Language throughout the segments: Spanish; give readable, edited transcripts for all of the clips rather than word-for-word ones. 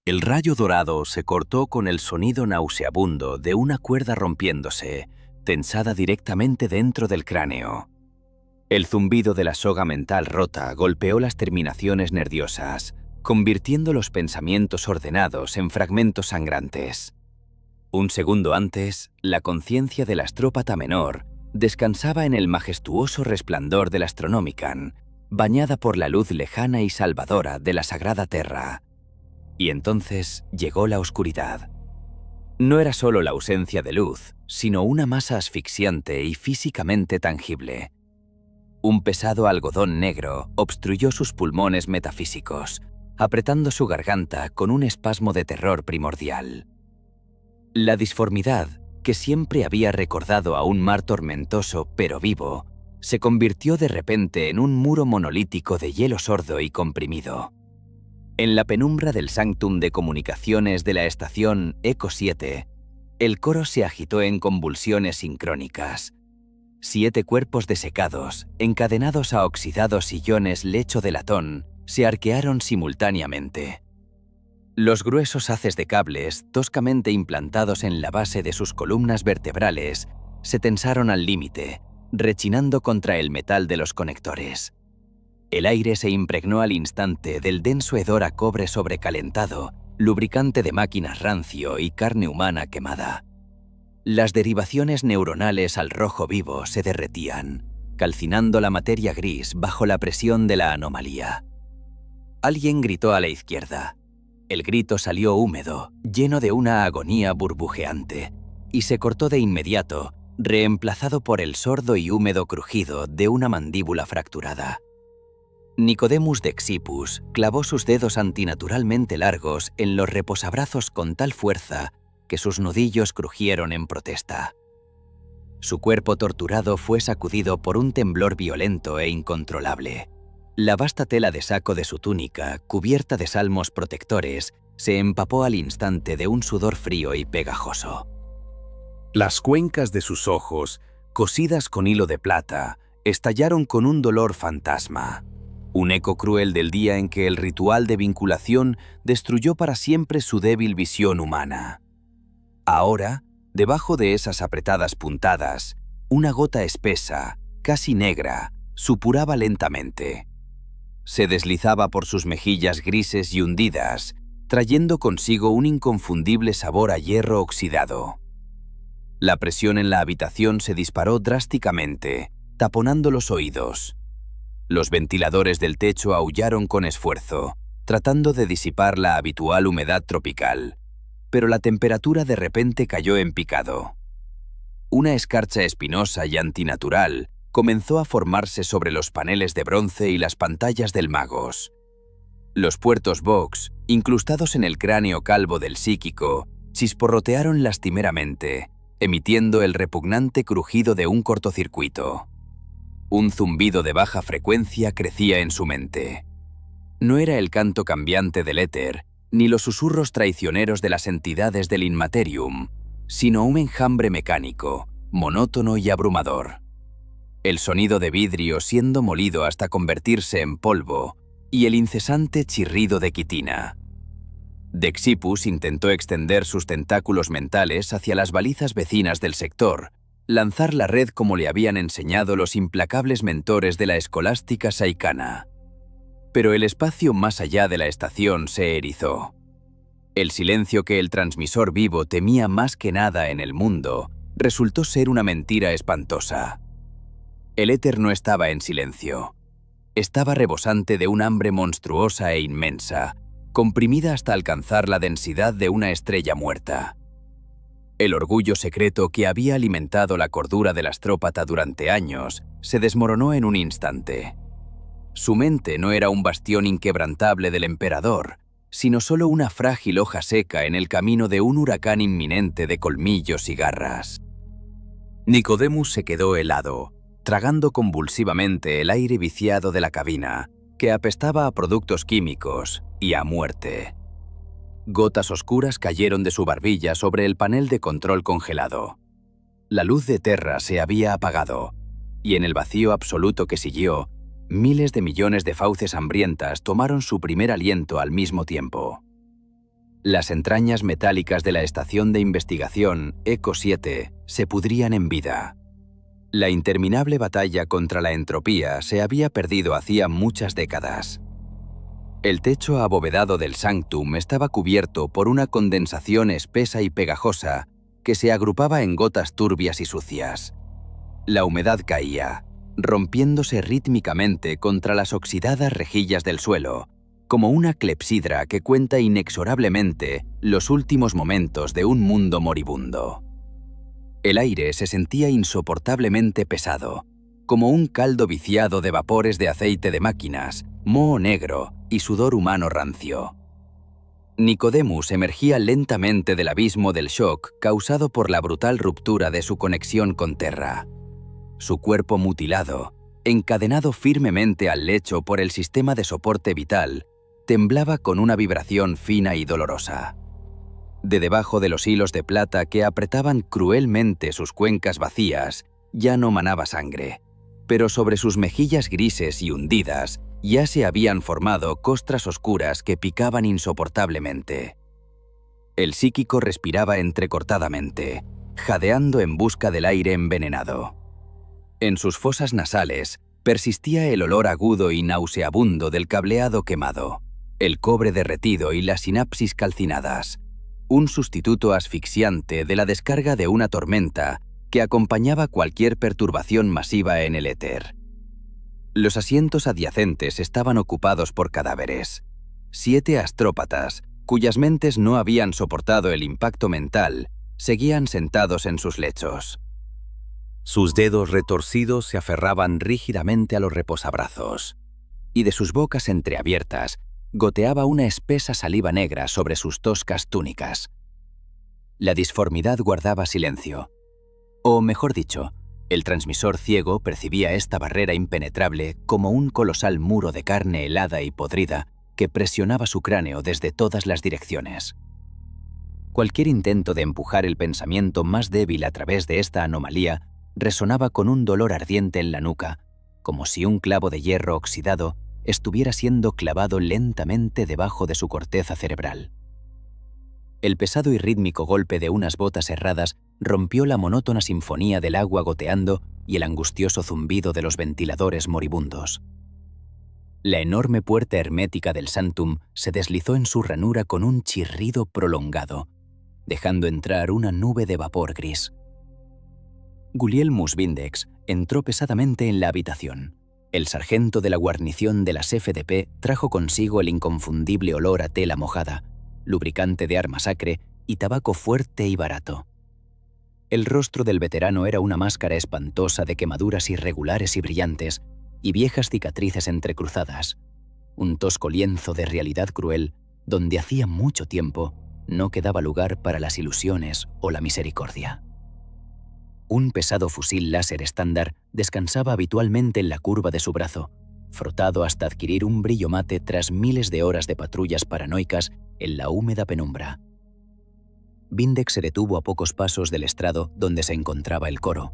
El rayo dorado se cortó con el sonido nauseabundo de una cuerda rompiéndose, tensada directamente dentro del cráneo. El zumbido de la soga mental rota golpeó las terminaciones nerviosas, convirtiendo los pensamientos ordenados en fragmentos sangrantes. Un segundo antes, la conciencia del astrópata menor descansaba en el majestuoso resplandor del Astronomican, bañada por la luz lejana y salvadora de la sagrada Terra. Y entonces llegó la oscuridad. No era solo la ausencia de luz, sino una masa asfixiante y físicamente tangible. Un pesado algodón negro obstruyó sus pulmones metafísicos, apretando su garganta con un espasmo de terror primordial. La disformidad, que siempre había recordado a un mar tormentoso pero vivo, se convirtió de repente en un muro monolítico de hielo sordo y comprimido. En la penumbra del sanctum de comunicaciones de la estación ECO 7, el coro se agitó en convulsiones sincrónicas. 7 cuerpos desecados, encadenados a oxidados sillones lecho de latón, se arquearon simultáneamente. Los gruesos haces de cables, toscamente implantados en la base de sus columnas vertebrales, se tensaron al límite, rechinando contra el metal de los conectores. El aire se impregnó al instante del denso hedor a cobre sobrecalentado, lubricante de máquinas rancio y carne humana quemada. Las derivaciones neuronales al rojo vivo se derretían, calcinando la materia gris bajo la presión de la anomalía. Alguien gritó a la izquierda. El grito salió húmedo, lleno de una agonía burbujeante, y se cortó de inmediato, reemplazado por el sordo y húmedo crujido de una mandíbula fracturada. Nicodemus de Xipus clavó sus dedos antinaturalmente largos en los reposabrazos con tal fuerza que sus nudillos crujieron en protesta. Su cuerpo torturado fue sacudido por un temblor violento e incontrolable. La vasta tela de saco de su túnica, cubierta de salmos protectores, se empapó al instante de un sudor frío y pegajoso. Las cuencas de sus ojos, cosidas con hilo de plata, estallaron con un dolor fantasma. Un eco cruel del día en que el ritual de vinculación destruyó para siempre su débil visión humana. Ahora, debajo de esas apretadas puntadas, una gota espesa, casi negra, supuraba lentamente. Se deslizaba por sus mejillas grises y hundidas, trayendo consigo un inconfundible sabor a hierro oxidado. La presión en la habitación se disparó drásticamente, taponando los oídos. Los ventiladores del techo aullaron con esfuerzo, tratando de disipar la habitual humedad tropical, pero la temperatura de repente cayó en picado. Una escarcha espinosa y antinatural comenzó a formarse sobre los paneles de bronce y las pantallas del Magos. Los puertos Vox, incrustados en el cráneo calvo del psíquico, chisporrotearon lastimeramente, emitiendo el repugnante crujido de un cortocircuito. Un zumbido de baja frecuencia crecía en su mente. No era el canto cambiante del éter, ni los susurros traicioneros de las entidades del Inmaterium, sino un enjambre mecánico, monótono y abrumador. El sonido de vidrio siendo molido hasta convertirse en polvo, y el incesante chirrido de quitina. De Xipus intentó extender sus tentáculos mentales hacia las balizas vecinas del sector, lanzar la red como le habían enseñado los implacables mentores de la escolástica saicana. Pero el espacio más allá de la estación se erizó. El silencio que el transmisor vivo temía más que nada en el mundo resultó ser una mentira espantosa. El éter no estaba en silencio. Estaba rebosante de un hambre monstruosa e inmensa, comprimida hasta alcanzar la densidad de una estrella muerta. El orgullo secreto que había alimentado la cordura del astrópata durante años se desmoronó en un instante. Su mente no era un bastión inquebrantable del emperador, sino solo una frágil hoja seca en el camino de un huracán inminente de colmillos y garras. Nicodemus se quedó helado, tragando convulsivamente el aire viciado de la cabina, que apestaba a productos químicos y a muerte. Gotas oscuras cayeron de su barbilla sobre el panel de control congelado. La luz de Terra se había apagado, y en el vacío absoluto que siguió, miles de millones de fauces hambrientas tomaron su primer aliento al mismo tiempo. Las entrañas metálicas de la estación de investigación ECO 7 se pudrían en vida. La interminable batalla contra la entropía se había perdido hacía muchas décadas. El techo abovedado del Sanctum estaba cubierto por una condensación espesa y pegajosa que se agrupaba en gotas turbias y sucias. La humedad caía, rompiéndose rítmicamente contra las oxidadas rejillas del suelo, como una clepsidra que cuenta inexorablemente los últimos momentos de un mundo moribundo. El aire se sentía insoportablemente pesado, como un caldo viciado de vapores de aceite de máquinas, moho negro y sudor humano rancio. Nicodemus emergía lentamente del abismo del shock causado por la brutal ruptura de su conexión con Terra. Su cuerpo mutilado, encadenado firmemente al lecho por el sistema de soporte vital, temblaba con una vibración fina y dolorosa. De debajo de los hilos de plata que apretaban cruelmente sus cuencas vacías, ya no manaba sangre, pero sobre sus mejillas grises y hundidas ya se habían formado costras oscuras que picaban insoportablemente. El psíquico respiraba entrecortadamente, jadeando en busca del aire envenenado. En sus fosas nasales persistía el olor agudo y nauseabundo del cableado quemado, el cobre derretido y las sinapsis calcinadas, un sustituto asfixiante de la descarga de una tormenta que acompañaba cualquier perturbación masiva en el éter. Los asientos adyacentes estaban ocupados por cadáveres. 7 astrópatas, cuyas mentes no habían soportado el impacto mental, seguían sentados en sus lechos. Sus dedos retorcidos se aferraban rígidamente a los reposabrazos, y de sus bocas entreabiertas goteaba una espesa saliva negra sobre sus toscas túnicas. La disformidad guardaba silencio. O mejor dicho, el transmisor ciego percibía esta barrera impenetrable como un colosal muro de carne helada y podrida que presionaba su cráneo desde todas las direcciones. Cualquier intento de empujar el pensamiento más débil a través de esta anomalía resonaba con un dolor ardiente en la nuca, como si un clavo de hierro oxidado estuviera siendo clavado lentamente debajo de su corteza cerebral. El pesado y rítmico golpe de unas botas herradas rompió la monótona sinfonía del agua goteando y el angustioso zumbido de los ventiladores moribundos. La enorme puerta hermética del Sanctum se deslizó en su ranura con un chirrido prolongado, dejando entrar una nube de vapor gris. Gulielmus Vindex entró pesadamente en la habitación. El sargento de la guarnición de las FDP trajo consigo el inconfundible olor a tela mojada, lubricante de arma sacre y tabaco fuerte y barato. El rostro del veterano era una máscara espantosa de quemaduras irregulares y brillantes y viejas cicatrices entrecruzadas, un tosco lienzo de realidad cruel donde hacía mucho tiempo no quedaba lugar para las ilusiones o la misericordia. Un pesado fusil láser estándar descansaba habitualmente en la curva de su brazo, frotado hasta adquirir un brillo mate tras miles de horas de patrullas paranoicas en la húmeda penumbra. Vindex se detuvo a pocos pasos del estrado donde se encontraba el coro.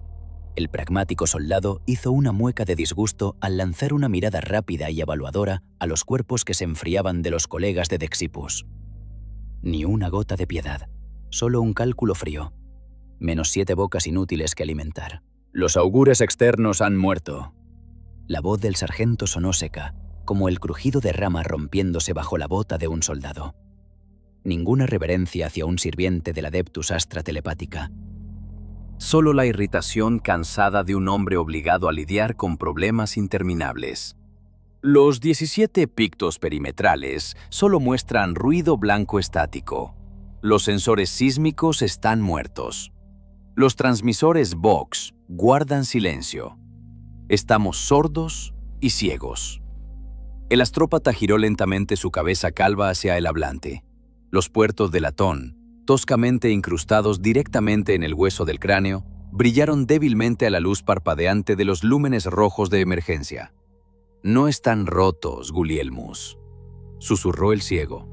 El pragmático soldado hizo una mueca de disgusto al lanzar una mirada rápida y evaluadora a los cuerpos que se enfriaban de los colegas de Dexipus. Ni una gota de piedad, solo un cálculo frío. Menos 7 bocas inútiles que alimentar. Los augures externos han muerto. La voz del sargento sonó seca, como el crujido de ramas rompiéndose bajo la bota de un soldado. Ninguna reverencia hacia un sirviente del Adeptus Astra telepática. Solo la irritación cansada de un hombre obligado a lidiar con problemas interminables. Los 17 pictos perimetrales solo muestran ruido blanco estático. Los sensores sísmicos están muertos. Los transmisores Vox guardan silencio. Estamos sordos y ciegos. El astrópata giró lentamente su cabeza calva hacia el hablante. Los puertos de latón, toscamente incrustados directamente en el hueso del cráneo, brillaron débilmente a la luz parpadeante de los lúmenes rojos de emergencia. «No están rotos, Gulielmus», susurró el ciego.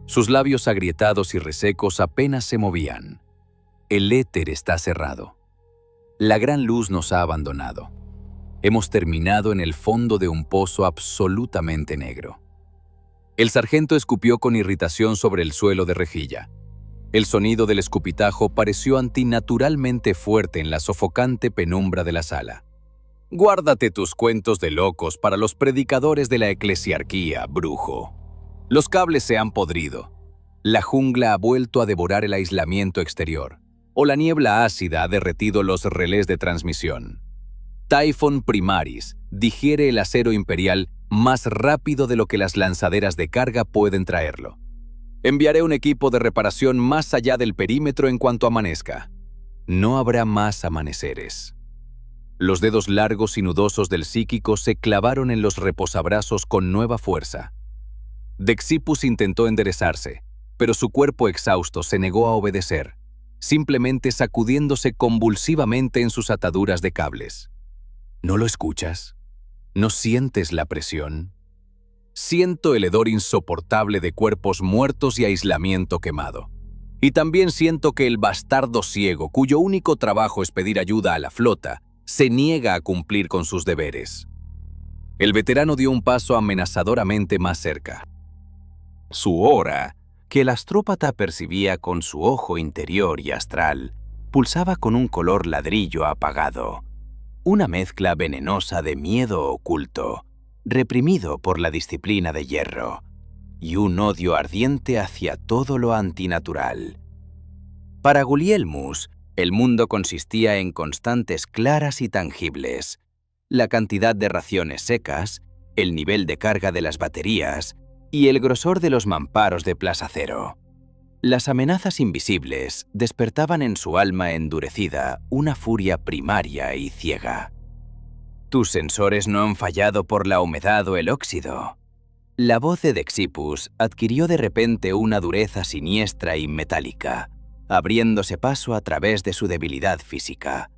Sus labios agrietados y resecos apenas se movían. El éter está cerrado. La gran luz nos ha abandonado. Hemos terminado en el fondo de un pozo absolutamente negro. El sargento escupió con irritación sobre el suelo de rejilla. El sonido del escupitajo pareció antinaturalmente fuerte en la sofocante penumbra de la sala. «Guárdate tus cuentos de locos para los predicadores de la eclesiarquía, brujo. Los cables se han podrido. La jungla ha vuelto a devorar el aislamiento exterior, o la niebla ácida ha derretido los relés de transmisión. Typhon Primaris digiere el acero imperial más rápido de lo que las lanzaderas de carga pueden traerlo. Enviaré un equipo de reparación más allá del perímetro en cuanto amanezca. No habrá más amaneceres». Los dedos largos y nudosos del psíquico se clavaron en los reposabrazos con nueva fuerza. Dexippus intentó enderezarse, pero su cuerpo exhausto se negó a obedecer, simplemente sacudiéndose convulsivamente en sus ataduras de cables. ¿No lo escuchas? ¿No sientes la presión? Siento el hedor insoportable de cuerpos muertos y aislamiento quemado. Y también siento que el bastardo ciego, cuyo único trabajo es pedir ayuda a la flota, se niega a cumplir con sus deberes. El veterano dio un paso amenazadoramente más cerca. Su hora, que el astrópata percibía con su ojo interior y astral, pulsaba con un color ladrillo apagado, una mezcla venenosa de miedo oculto, reprimido por la disciplina de hierro, y un odio ardiente hacia todo lo antinatural. Para Gulielmus, el mundo consistía en constantes claras y tangibles: la cantidad de raciones secas, el nivel de carga de las baterías y el grosor de los mamparos de Plaza Cero. Las amenazas invisibles despertaban en su alma endurecida una furia primaria y ciega. «Tus sensores no han fallado por la humedad o el óxido». La voz de Dexippus adquirió de repente una dureza siniestra y metálica, abriéndose paso a través de su debilidad física.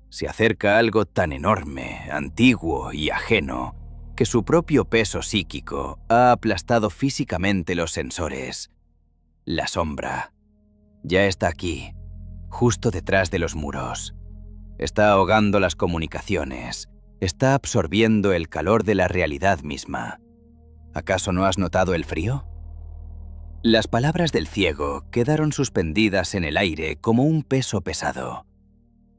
Se acerca algo tan enorme, antiguo y ajeno, que su propio peso psíquico ha aplastado físicamente los sensores. La sombra ya está aquí, justo detrás de los muros. Está ahogando las comunicaciones, está absorbiendo el calor de la realidad misma. ¿Acaso no has notado el frío? Las palabras del ciego quedaron suspendidas en el aire como un peso pesado.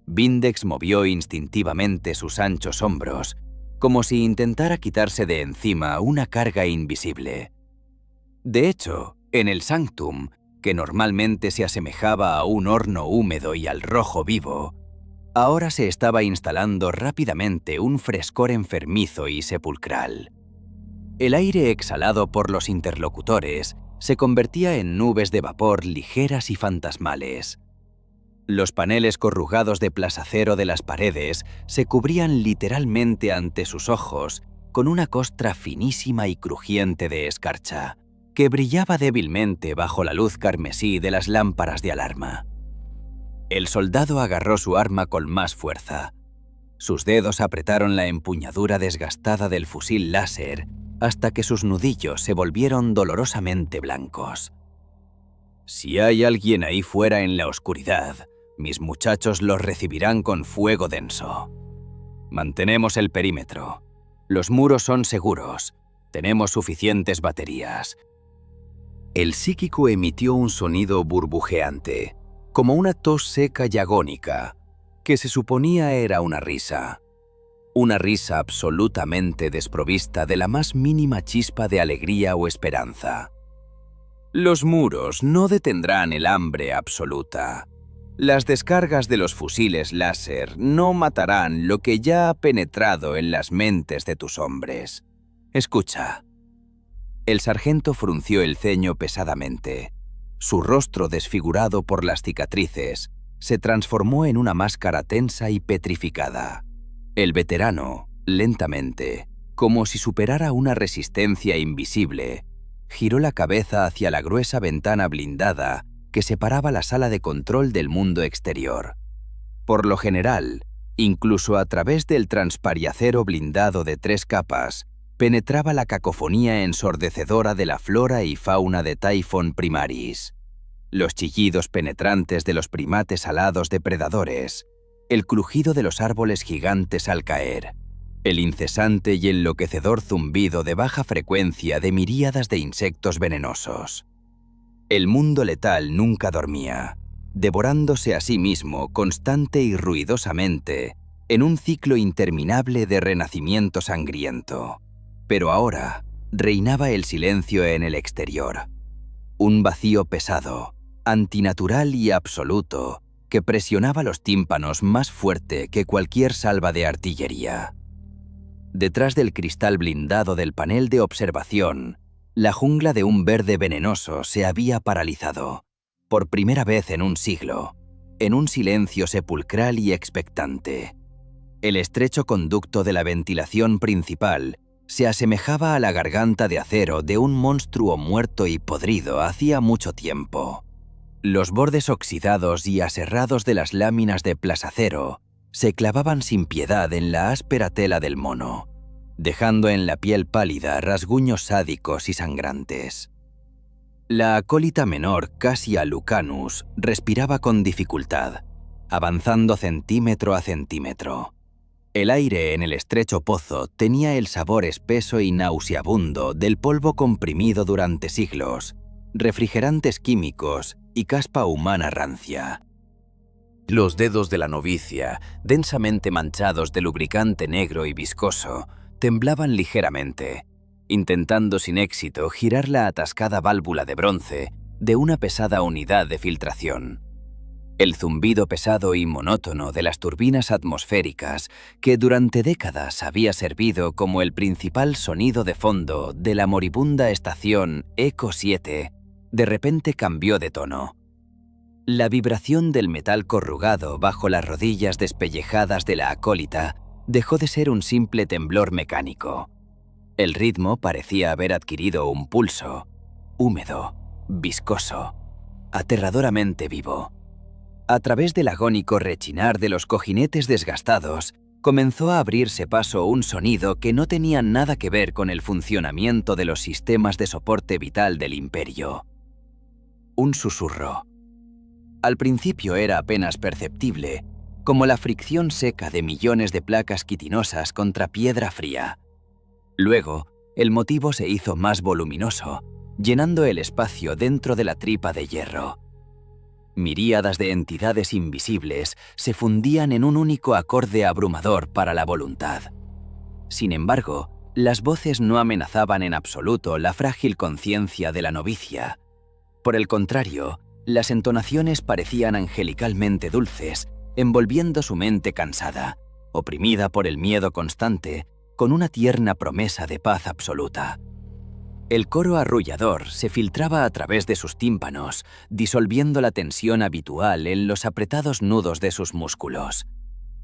Vindex movió instintivamente sus anchos hombros, como si intentara quitarse de encima una carga invisible. De hecho, en el Sanctum, que normalmente se asemejaba a un horno húmedo y al rojo vivo, ahora se estaba instalando rápidamente un frescor enfermizo y sepulcral. El aire exhalado por los interlocutores se convertía en nubes de vapor ligeras y fantasmales. Los paneles corrugados de plasacero de las paredes se cubrían literalmente ante sus ojos con una costra finísima y crujiente de escarcha, que brillaba débilmente bajo la luz carmesí de las lámparas de alarma. El soldado agarró su arma con más fuerza. Sus dedos apretaron la empuñadura desgastada del fusil láser hasta que sus nudillos se volvieron dolorosamente blancos. «Si hay alguien ahí fuera en la oscuridad, mis muchachos los recibirán con fuego denso. Mantenemos el perímetro. Los muros son seguros. Tenemos suficientes baterías». El psíquico emitió un sonido burbujeante, como una tos seca y agónica, que se suponía era una risa. Una risa absolutamente desprovista de la más mínima chispa de alegría o esperanza. «Los muros no detendrán el hambre absoluta. Las descargas de los fusiles láser no matarán lo que ya ha penetrado en las mentes de tus hombres. Escucha». El sargento frunció el ceño pesadamente. Su rostro, desfigurado por las cicatrices, se transformó en una máscara tensa y petrificada. El veterano, lentamente, como si superara una resistencia invisible, giró la cabeza hacia la gruesa ventana blindada que separaba la sala de control del mundo exterior. Por lo general, incluso a través del transpariacero blindado de 3 capas, penetraba la cacofonía ensordecedora de la flora y fauna de Typhon Primaris. Los chillidos penetrantes de los primates alados depredadores, el crujido de los árboles gigantes al caer, el incesante y enloquecedor zumbido de baja frecuencia de miríadas de insectos venenosos. El mundo letal nunca dormía, devorándose a sí mismo constante y ruidosamente en un ciclo interminable de renacimiento sangriento. Pero ahora reinaba el silencio en el exterior, un vacío pesado, antinatural y absoluto, que presionaba los tímpanos más fuerte que cualquier salva de artillería. Detrás del cristal blindado del panel de observación, la jungla de un verde venenoso se había paralizado, por primera vez en un siglo, en un silencio sepulcral y expectante. El estrecho conducto de la ventilación principal se asemejaba a la garganta de acero de un monstruo muerto y podrido hacía mucho tiempo. Los bordes oxidados y aserrados de las láminas de plasacero se clavaban sin piedad en la áspera tela del mono, dejando en la piel pálida rasguños sádicos y sangrantes. La acólita menor, Cassia Lucanus, respiraba con dificultad, avanzando centímetro a centímetro. El aire en el estrecho pozo tenía el sabor espeso y nauseabundo del polvo comprimido durante siglos, refrigerantes químicos y caspa humana rancia. Los dedos de la novicia, densamente manchados de lubricante negro y viscoso, temblaban ligeramente, intentando sin éxito girar la atascada válvula de bronce de una pesada unidad de filtración. El zumbido pesado y monótono de las turbinas atmosféricas que durante décadas había servido como el principal sonido de fondo de la moribunda estación Eco 7, de repente cambió de tono. La vibración del metal corrugado bajo las rodillas despellejadas de la acólita dejó de ser un simple temblor mecánico. El ritmo parecía haber adquirido un pulso, húmedo, viscoso, aterradoramente vivo. A través del agónico rechinar de los cojinetes desgastados, comenzó a abrirse paso un sonido que no tenía nada que ver con el funcionamiento de los sistemas de soporte vital del imperio. Un susurro. Al principio era apenas perceptible, como la fricción seca de millones de placas quitinosas contra piedra fría. Luego, el motivo se hizo más voluminoso, llenando el espacio dentro de la tripa de hierro. Miríadas de entidades invisibles se fundían en un único acorde abrumador para la voluntad. Sin embargo, las voces no amenazaban en absoluto la frágil conciencia de la novicia. Por el contrario, las entonaciones parecían angelicalmente dulces, envolviendo su mente cansada, oprimida por el miedo constante, con una tierna promesa de paz absoluta. El coro arrullador se filtraba a través de sus tímpanos, disolviendo la tensión habitual en los apretados nudos de sus músculos.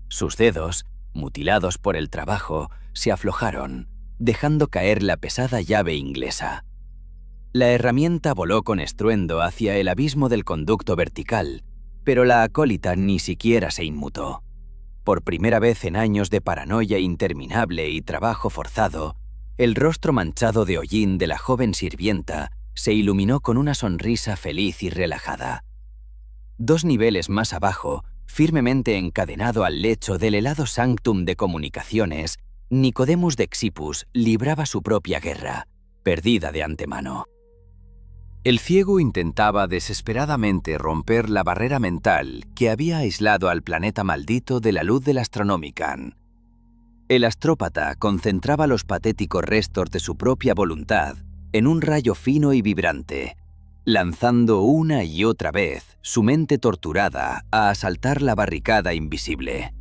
Sus dedos, mutilados por el trabajo, se aflojaron, dejando caer la pesada llave inglesa. La herramienta voló con estruendo hacia el abismo del conducto vertical, pero la acólita ni siquiera se inmutó. Por primera vez en años de paranoia interminable y trabajo forzado, el rostro manchado de hollín de la joven sirvienta se iluminó con una sonrisa feliz y relajada. 2 niveles más abajo, firmemente encadenado al lecho del helado sanctum de comunicaciones, Nicodemus de Xipus libraba su propia guerra, perdida de antemano. El ciego intentaba desesperadamente romper la barrera mental que había aislado al planeta maldito de la luz del Astronomicon. El astrópata concentraba los patéticos restos de su propia voluntad en un rayo fino y vibrante, lanzando una y otra vez su mente torturada a asaltar la barricada invisible.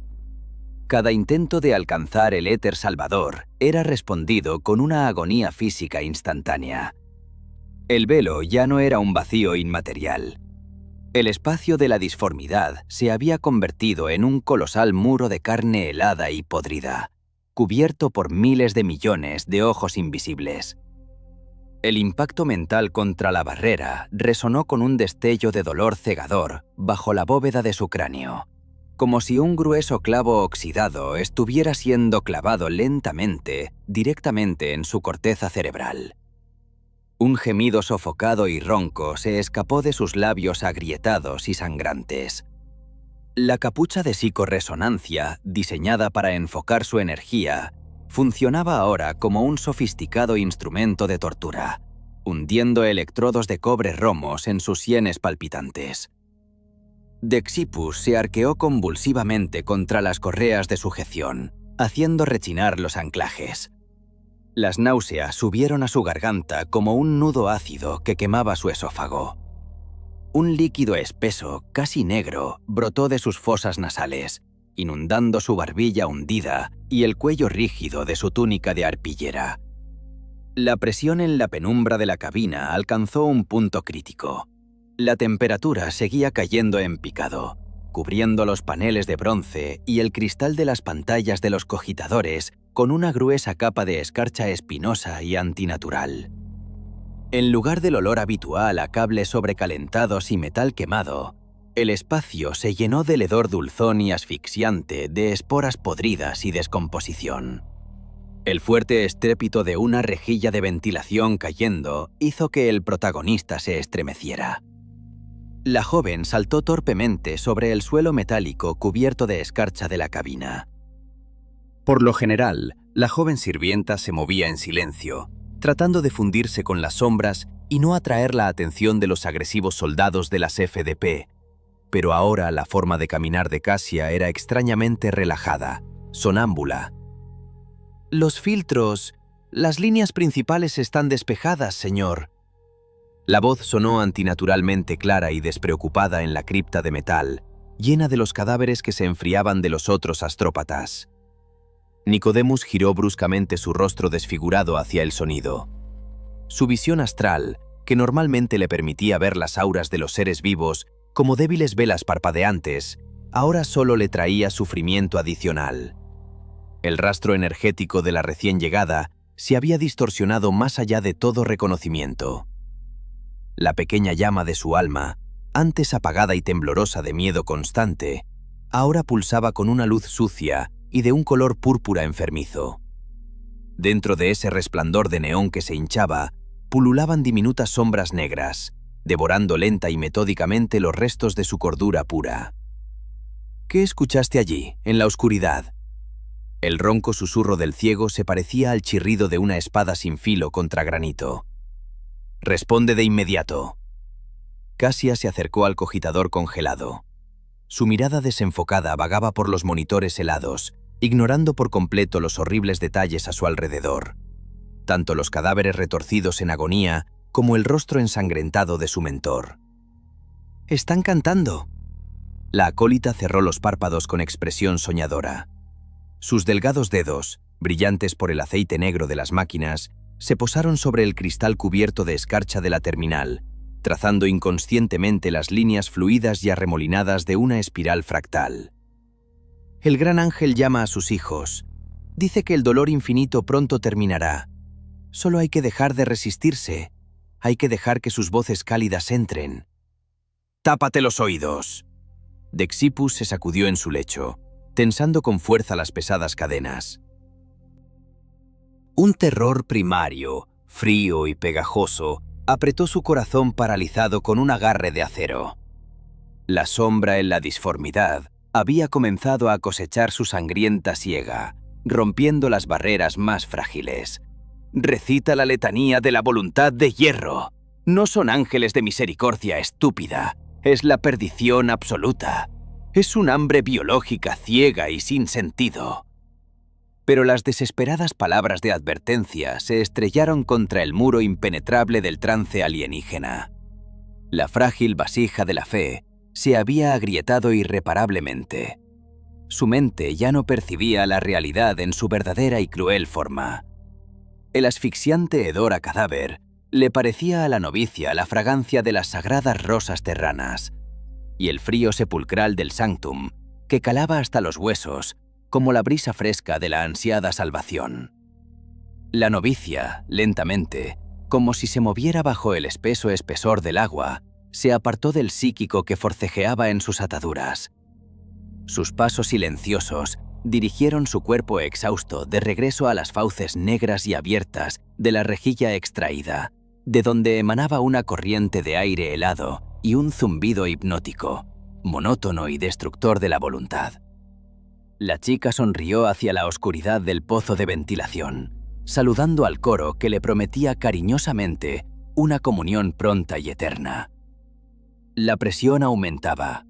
Cada intento de alcanzar el éter salvador era respondido con una agonía física instantánea. El velo ya no era un vacío inmaterial. El espacio de la disformidad se había convertido en un colosal muro de carne helada y podrida, cubierto por miles de millones de ojos invisibles. El impacto mental contra la barrera resonó con un destello de dolor cegador bajo la bóveda de su cráneo, como si un grueso clavo oxidado estuviera siendo clavado lentamente, directamente en su corteza cerebral. Un gemido sofocado y ronco se escapó de sus labios agrietados y sangrantes. La capucha de psicorresonancia, diseñada para enfocar su energía, funcionaba ahora como un sofisticado instrumento de tortura, hundiendo electrodos de cobre romos en sus sienes palpitantes. Dexippus se arqueó convulsivamente contra las correas de sujeción, haciendo rechinar los anclajes. Las náuseas subieron a su garganta como un nudo ácido que quemaba su esófago. Un líquido espeso, casi negro, brotó de sus fosas nasales, inundando su barbilla hundida y el cuello rígido de su túnica de arpillera. La presión en la penumbra de la cabina alcanzó un punto crítico. La temperatura seguía cayendo en picado, cubriendo los paneles de bronce y el cristal de las pantallas de los cogitadores con una gruesa capa de escarcha espinosa y antinatural. En lugar del olor habitual a cables sobrecalentados y metal quemado, el espacio se llenó del hedor dulzón y asfixiante de esporas podridas y descomposición. El fuerte estrépito de una rejilla de ventilación cayendo hizo que el protagonista se estremeciera. La joven saltó torpemente sobre el suelo metálico cubierto de escarcha de la cabina. Por lo general, la joven sirvienta se movía en silencio, tratando de fundirse con las sombras y no atraer la atención de los agresivos soldados de las FDP, pero ahora la forma de caminar de Cassia era extrañamente relajada, sonámbula. «Los filtros, las líneas principales están despejadas, señor». La voz sonó antinaturalmente clara y despreocupada en la cripta de metal, llena de los cadáveres que se enfriaban de los otros astrópatas. Nicodemus giró bruscamente su rostro desfigurado hacia el sonido. Su visión astral, que normalmente le permitía ver las auras de los seres vivos como débiles velas parpadeantes, ahora solo le traía sufrimiento adicional. El rastro energético de la recién llegada se había distorsionado más allá de todo reconocimiento. La pequeña llama de su alma, antes apagada y temblorosa de miedo constante, ahora pulsaba con una luz sucia y de un color púrpura enfermizo. Dentro de ese resplandor de neón que se hinchaba, pululaban diminutas sombras negras, devorando lenta y metódicamente los restos de su cordura pura. ¿Qué escuchaste allí, en la oscuridad? El ronco susurro del ciego se parecía al chirrido de una espada sin filo contra granito. «Responde de inmediato». Cassia se acercó al cogitador congelado. Su mirada desenfocada vagaba por los monitores helados, ignorando por completo los horribles detalles a su alrededor. Tanto los cadáveres retorcidos en agonía como el rostro ensangrentado de su mentor. «Están cantando». La acólita cerró los párpados con expresión soñadora. Sus delgados dedos, brillantes por el aceite negro de las máquinas, se posaron sobre el cristal cubierto de escarcha de la terminal, trazando inconscientemente las líneas fluidas y arremolinadas de una espiral fractal. El gran ángel llama a sus hijos. Dice que el dolor infinito pronto terminará. Solo hay que dejar de resistirse. Hay que dejar que sus voces cálidas entren. «¡Tápate los oídos!». Dexippus se sacudió en su lecho, tensando con fuerza las pesadas cadenas. Un terror primario, frío y pegajoso, apretó su corazón paralizado con un agarre de acero. La sombra en la disformidad había comenzado a cosechar su sangrienta siega, rompiendo las barreras más frágiles. «Recita la letanía de la voluntad de hierro. No son ángeles de misericordia estúpida, es la perdición absoluta. Es un hambre biológica ciega y sin sentido». Pero las desesperadas palabras de advertencia se estrellaron contra el muro impenetrable del trance alienígena. La frágil vasija de la fe se había agrietado irreparablemente. Su mente ya no percibía la realidad en su verdadera y cruel forma. El asfixiante hedor a cadáver le parecía a la novicia la fragancia de las sagradas rosas terranas, y el frío sepulcral del sanctum, que calaba hasta los huesos, como la brisa fresca de la ansiada salvación. La novicia, lentamente, como si se moviera bajo el espeso espesor del agua, se apartó del psíquico que forcejeaba en sus ataduras. Sus pasos silenciosos dirigieron su cuerpo exhausto de regreso a las fauces negras y abiertas de la rejilla extraída, de donde emanaba una corriente de aire helado y un zumbido hipnótico, monótono y destructor de la voluntad. La chica sonrió hacia la oscuridad del pozo de ventilación, saludando al coro que le prometía cariñosamente una comunión pronta y eterna. La presión aumentaba.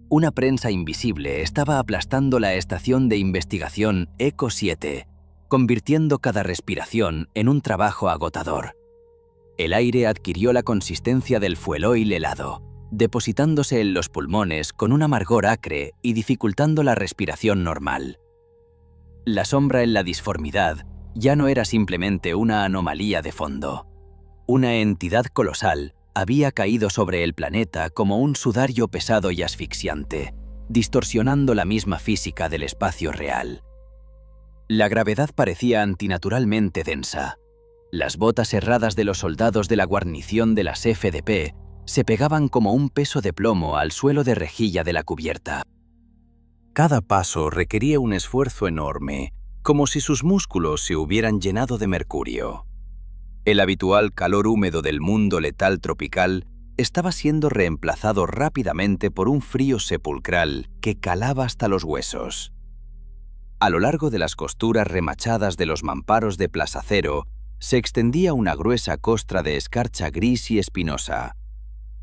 Una prensa invisible estaba aplastando la estación de investigación ECO 7, convirtiendo cada respiración en un trabajo agotador. El aire adquirió la consistencia del fueloil helado, depositándose en los pulmones con un amargor acre y dificultando la respiración normal. La sombra en la disformidad ya no era simplemente una anomalía de fondo. Una entidad colosal había caído sobre el planeta como un sudario pesado y asfixiante, distorsionando la misma física del espacio real. La gravedad parecía antinaturalmente densa. Las botas herradas de los soldados de la guarnición de las FDP se pegaban como un peso de plomo al suelo de rejilla de la cubierta. Cada paso requería un esfuerzo enorme, como si sus músculos se hubieran llenado de mercurio. El habitual calor húmedo del mundo letal tropical estaba siendo reemplazado rápidamente por un frío sepulcral que calaba hasta los huesos. A lo largo de las costuras remachadas de los mamparos de plazacero se extendía una gruesa costra de escarcha gris y espinosa.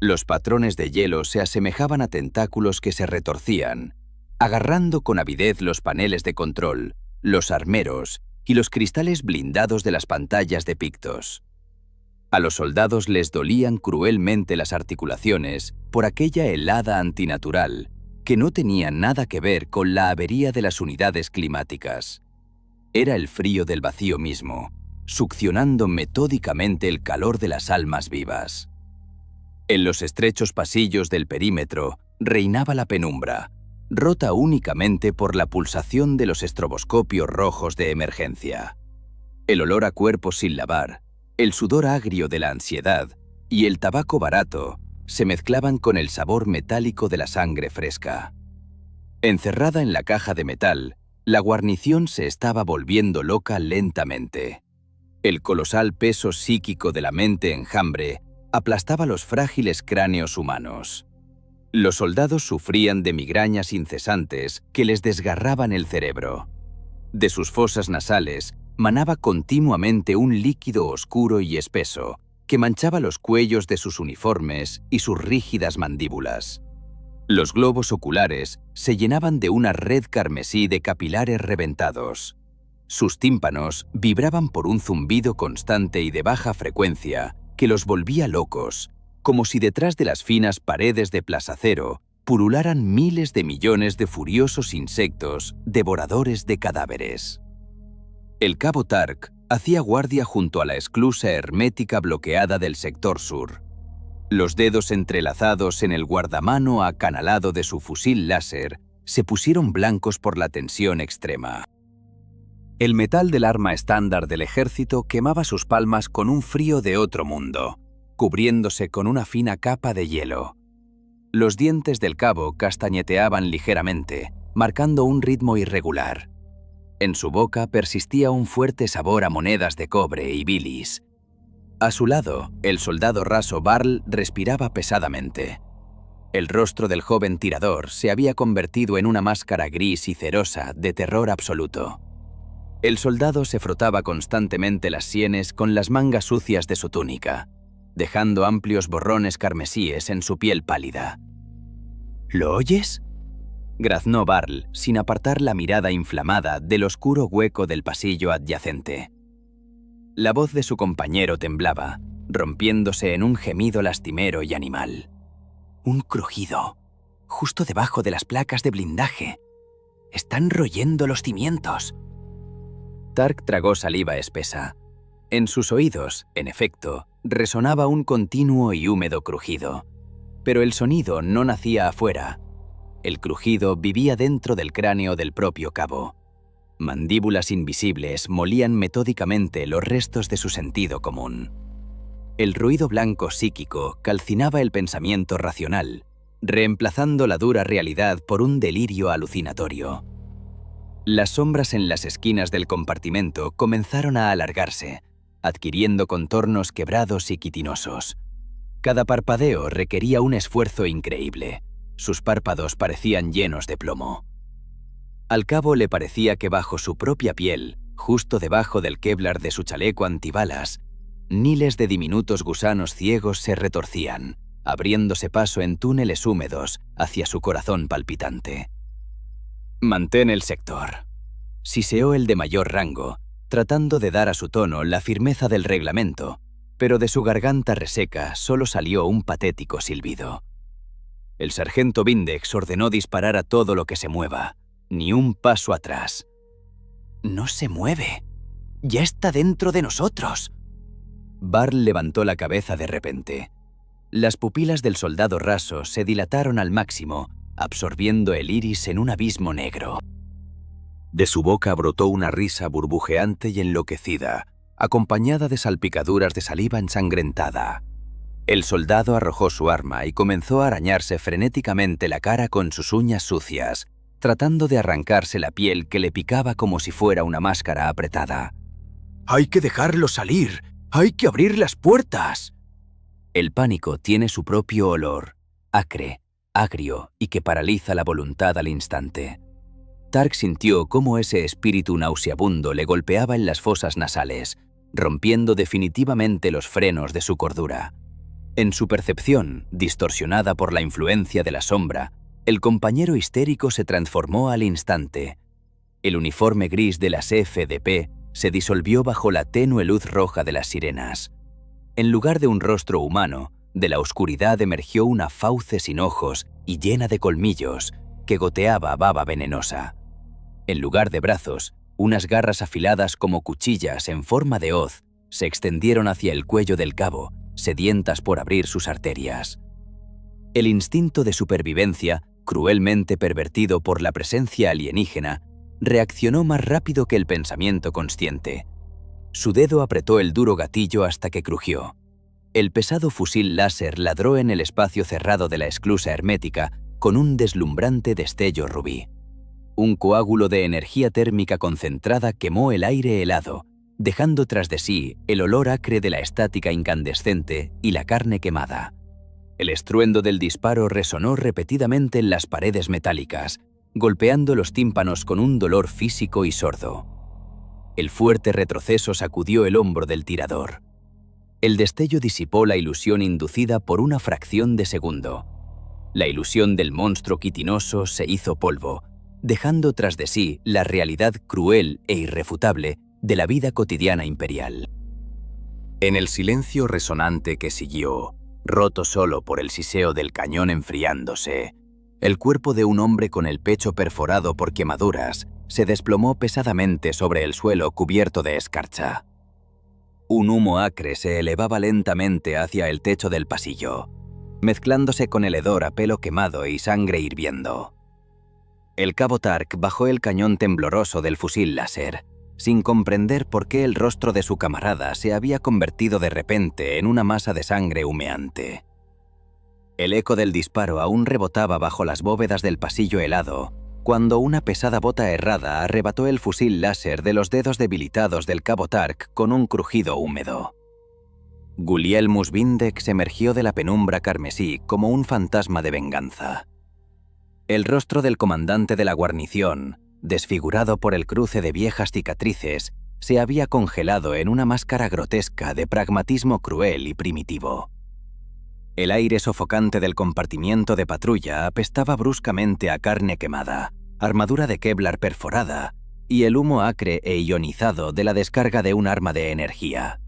Los patrones de hielo se asemejaban a tentáculos que se retorcían, agarrando con avidez los paneles de control, los armeros y los cristales blindados de las pantallas de pictos. A los soldados les dolían cruelmente las articulaciones por aquella helada antinatural que no tenía nada que ver con la avería de las unidades climáticas. Era el frío del vacío mismo, succionando metódicamente el calor de las almas vivas. En los estrechos pasillos del perímetro reinaba la penumbra, rota únicamente por la pulsación de los estroboscopios rojos de emergencia. El olor a cuerpos sin lavar, el sudor agrio de la ansiedad y el tabaco barato se mezclaban con el sabor metálico de la sangre fresca. Encerrada en la caja de metal, la guarnición se estaba volviendo loca lentamente. El colosal peso psíquico de la mente enjambre aplastaba los frágiles cráneos humanos. Los soldados sufrían de migrañas incesantes que les desgarraban el cerebro. De sus fosas nasales manaba continuamente un líquido oscuro y espeso que manchaba los cuellos de sus uniformes y sus rígidas mandíbulas. Los globos oculares se llenaban de una red carmesí de capilares reventados. Sus tímpanos vibraban por un zumbido constante y de baja frecuencia que los volvía locos, como si detrás de las finas paredes de plazacero pulularan miles de millones de furiosos insectos devoradores de cadáveres. El cabo Tark hacía guardia junto a la esclusa hermética bloqueada del sector sur. Los dedos entrelazados en el guardamano acanalado de su fusil láser se pusieron blancos por la tensión extrema. El metal del arma estándar del ejército quemaba sus palmas con un frío de otro mundo, cubriéndose con una fina capa de hielo. Los dientes del cabo castañeteaban ligeramente, marcando un ritmo irregular. En su boca persistía un fuerte sabor a monedas de cobre y bilis. A su lado, el soldado raso Barl respiraba pesadamente. El rostro del joven tirador se había convertido en una máscara gris y cerosa de terror absoluto. El soldado se frotaba constantemente las sienes con las mangas sucias de su túnica, dejando amplios borrones carmesíes en su piel pálida. ¿Lo oyes?, graznó Barl, sin apartar la mirada inflamada del oscuro hueco del pasillo adyacente. La voz de su compañero temblaba, rompiéndose en un gemido lastimero y animal. Un crujido, justo debajo de las placas de blindaje. Están royendo los cimientos. Tark tragó saliva espesa. En sus oídos, en efecto, resonaba un continuo y húmedo crujido. Pero el sonido no nacía afuera. El crujido vivía dentro del cráneo del propio cabo. Mandíbulas invisibles molían metódicamente los restos de su sentido común. El ruido blanco psíquico calcinaba el pensamiento racional, reemplazando la dura realidad por un delirio alucinatorio. Las sombras en las esquinas del compartimento comenzaron a alargarse, adquiriendo contornos quebrados y quitinosos. Cada parpadeo requería un esfuerzo increíble. Sus párpados parecían llenos de plomo. Al cabo le parecía que bajo su propia piel, justo debajo del Kevlar de su chaleco antibalas, miles de diminutos gusanos ciegos se retorcían, abriéndose paso en túneles húmedos hacia su corazón palpitante. «Mantén el sector», siseó el de mayor rango, tratando de dar a su tono la firmeza del reglamento, pero de su garganta reseca solo salió un patético silbido. El sargento Vindex ordenó disparar a todo lo que se mueva, ni un paso atrás. «No se mueve. Ya está dentro de nosotros». Barl levantó la cabeza de repente. Las pupilas del soldado raso se dilataron al máximo, absorbiendo el iris en un abismo negro. De su boca brotó una risa burbujeante y enloquecida, acompañada de salpicaduras de saliva ensangrentada. El soldado arrojó su arma y comenzó a arañarse frenéticamente la cara con sus uñas sucias, tratando de arrancarse la piel que le picaba como si fuera una máscara apretada. «¡Hay que dejarlo salir! ¡Hay que abrir las puertas!». El pánico tiene su propio olor, acre, agrio y que paraliza la voluntad al instante. Tark sintió cómo ese espíritu nauseabundo le golpeaba en las fosas nasales, rompiendo definitivamente los frenos de su cordura. En su percepción, distorsionada por la influencia de la sombra, el compañero histérico se transformó al instante. El uniforme gris de las FDP se disolvió bajo la tenue luz roja de las sirenas. En lugar de un rostro humano, de la oscuridad emergió una fauce sin ojos y llena de colmillos, que goteaba baba venenosa. En lugar de brazos, unas garras afiladas como cuchillas en forma de hoz se extendieron hacia el cuello del cabo, sedientas por abrir sus arterias. El instinto de supervivencia, cruelmente pervertido por la presencia alienígena, reaccionó más rápido que el pensamiento consciente. Su dedo apretó el duro gatillo hasta que crujió. El pesado fusil láser ladró en el espacio cerrado de la esclusa hermética con un deslumbrante destello rubí. Un coágulo de energía térmica concentrada quemó el aire helado, dejando tras de sí el olor acre de la estática incandescente y la carne quemada. El estruendo del disparo resonó repetidamente en las paredes metálicas, golpeando los tímpanos con un dolor físico y sordo. El fuerte retroceso sacudió el hombro del tirador. El destello disipó la ilusión inducida por una fracción de segundo. La ilusión del monstruo quitinoso se hizo polvo, dejando tras de sí la realidad cruel e irrefutable de la vida cotidiana imperial. En el silencio resonante que siguió, roto solo por el siseo del cañón enfriándose, el cuerpo de un hombre con el pecho perforado por quemaduras se desplomó pesadamente sobre el suelo cubierto de escarcha. Un humo acre se elevaba lentamente hacia el techo del pasillo, mezclándose con el hedor a pelo quemado y sangre hirviendo. El cabo Tark bajó el cañón tembloroso del fusil láser, sin comprender por qué el rostro de su camarada se había convertido de repente en una masa de sangre humeante. El eco del disparo aún rebotaba bajo las bóvedas del pasillo helado, cuando una pesada bota errada arrebató el fusil láser de los dedos debilitados del cabo Tark con un crujido húmedo. Gulielmus Vindex emergió de la penumbra carmesí como un fantasma de venganza. El rostro del comandante de la guarnición, desfigurado por el cruce de viejas cicatrices, se había congelado en una máscara grotesca de pragmatismo cruel y primitivo. El aire sofocante del compartimiento de patrulla apestaba bruscamente a carne quemada, armadura de Kevlar perforada y el humo acre e ionizado de la descarga de un arma de energía.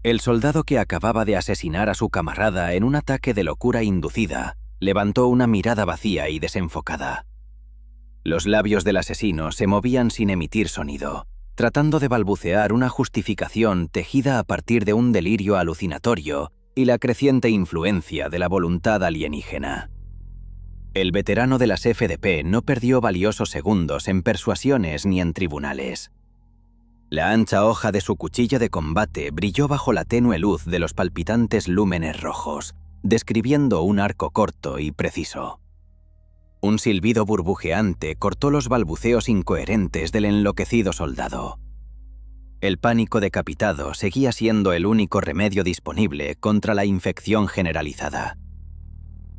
El soldado que acababa de asesinar a su camarada en un ataque de locura inducida levantó una mirada vacía y desenfocada. Los labios del asesino se movían sin emitir sonido, tratando de balbucear una justificación tejida a partir de un delirio alucinatorio y la creciente influencia de la voluntad alienígena. El veterano de las FDP no perdió valiosos segundos en persuasiones ni en tribunales. La ancha hoja de su cuchillo de combate brilló bajo la tenue luz de los palpitantes lúmenes rojos, describiendo un arco corto y preciso. Un silbido burbujeante cortó los balbuceos incoherentes del enloquecido soldado. El pánico decapitado seguía siendo el único remedio disponible contra la infección generalizada.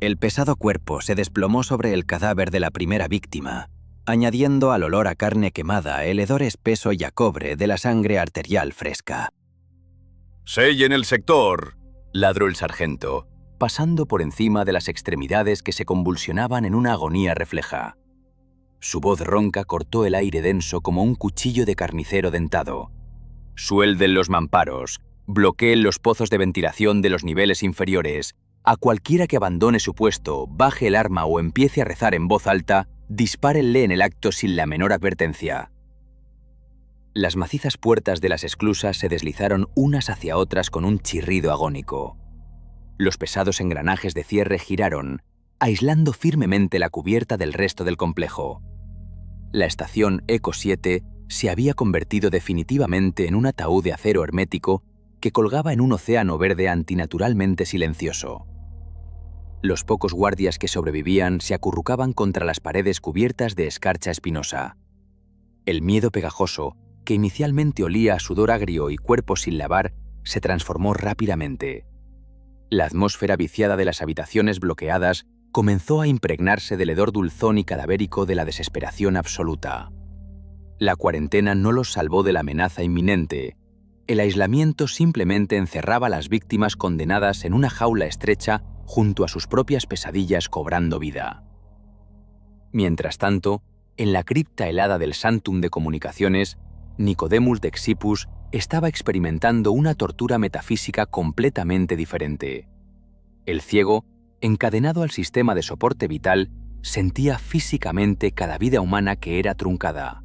El pesado cuerpo se desplomó sobre el cadáver de la primera víctima, añadiendo al olor a carne quemada el hedor espeso y a cobre de la sangre arterial fresca. «Sellen el sector», ladró el sargento, pasando por encima de las extremidades que se convulsionaban en una agonía refleja. Su voz ronca cortó el aire denso como un cuchillo de carnicero dentado. «Suelden los mamparos, bloqueen los pozos de ventilación de los niveles inferiores. A cualquiera que abandone su puesto, baje el arma o empiece a rezar en voz alta, dispárenle en el acto sin la menor advertencia». Las macizas puertas de las esclusas se deslizaron unas hacia otras con un chirrido agónico. Los pesados engranajes de cierre giraron, aislando firmemente la cubierta del resto del complejo. La estación Eco 7 se había convertido definitivamente en un ataúd de acero hermético que colgaba en un océano verde antinaturalmente silencioso. Los pocos guardias que sobrevivían se acurrucaban contra las paredes cubiertas de escarcha espinosa. El miedo pegajoso, que inicialmente olía a sudor agrio y cuerpo sin lavar, se transformó rápidamente. La atmósfera viciada de las habitaciones bloqueadas comenzó a impregnarse del hedor dulzón y cadavérico de la desesperación absoluta. La cuarentena no los salvó de la amenaza inminente. El aislamiento simplemente encerraba a las víctimas condenadas en una jaula estrecha junto a sus propias pesadillas cobrando vida. Mientras tanto, en la cripta helada del Sanctum de Comunicaciones, Nicodemus Dexippus estaba experimentando una tortura metafísica completamente diferente. El ciego, encadenado al sistema de soporte vital, sentía físicamente cada vida humana que era truncada.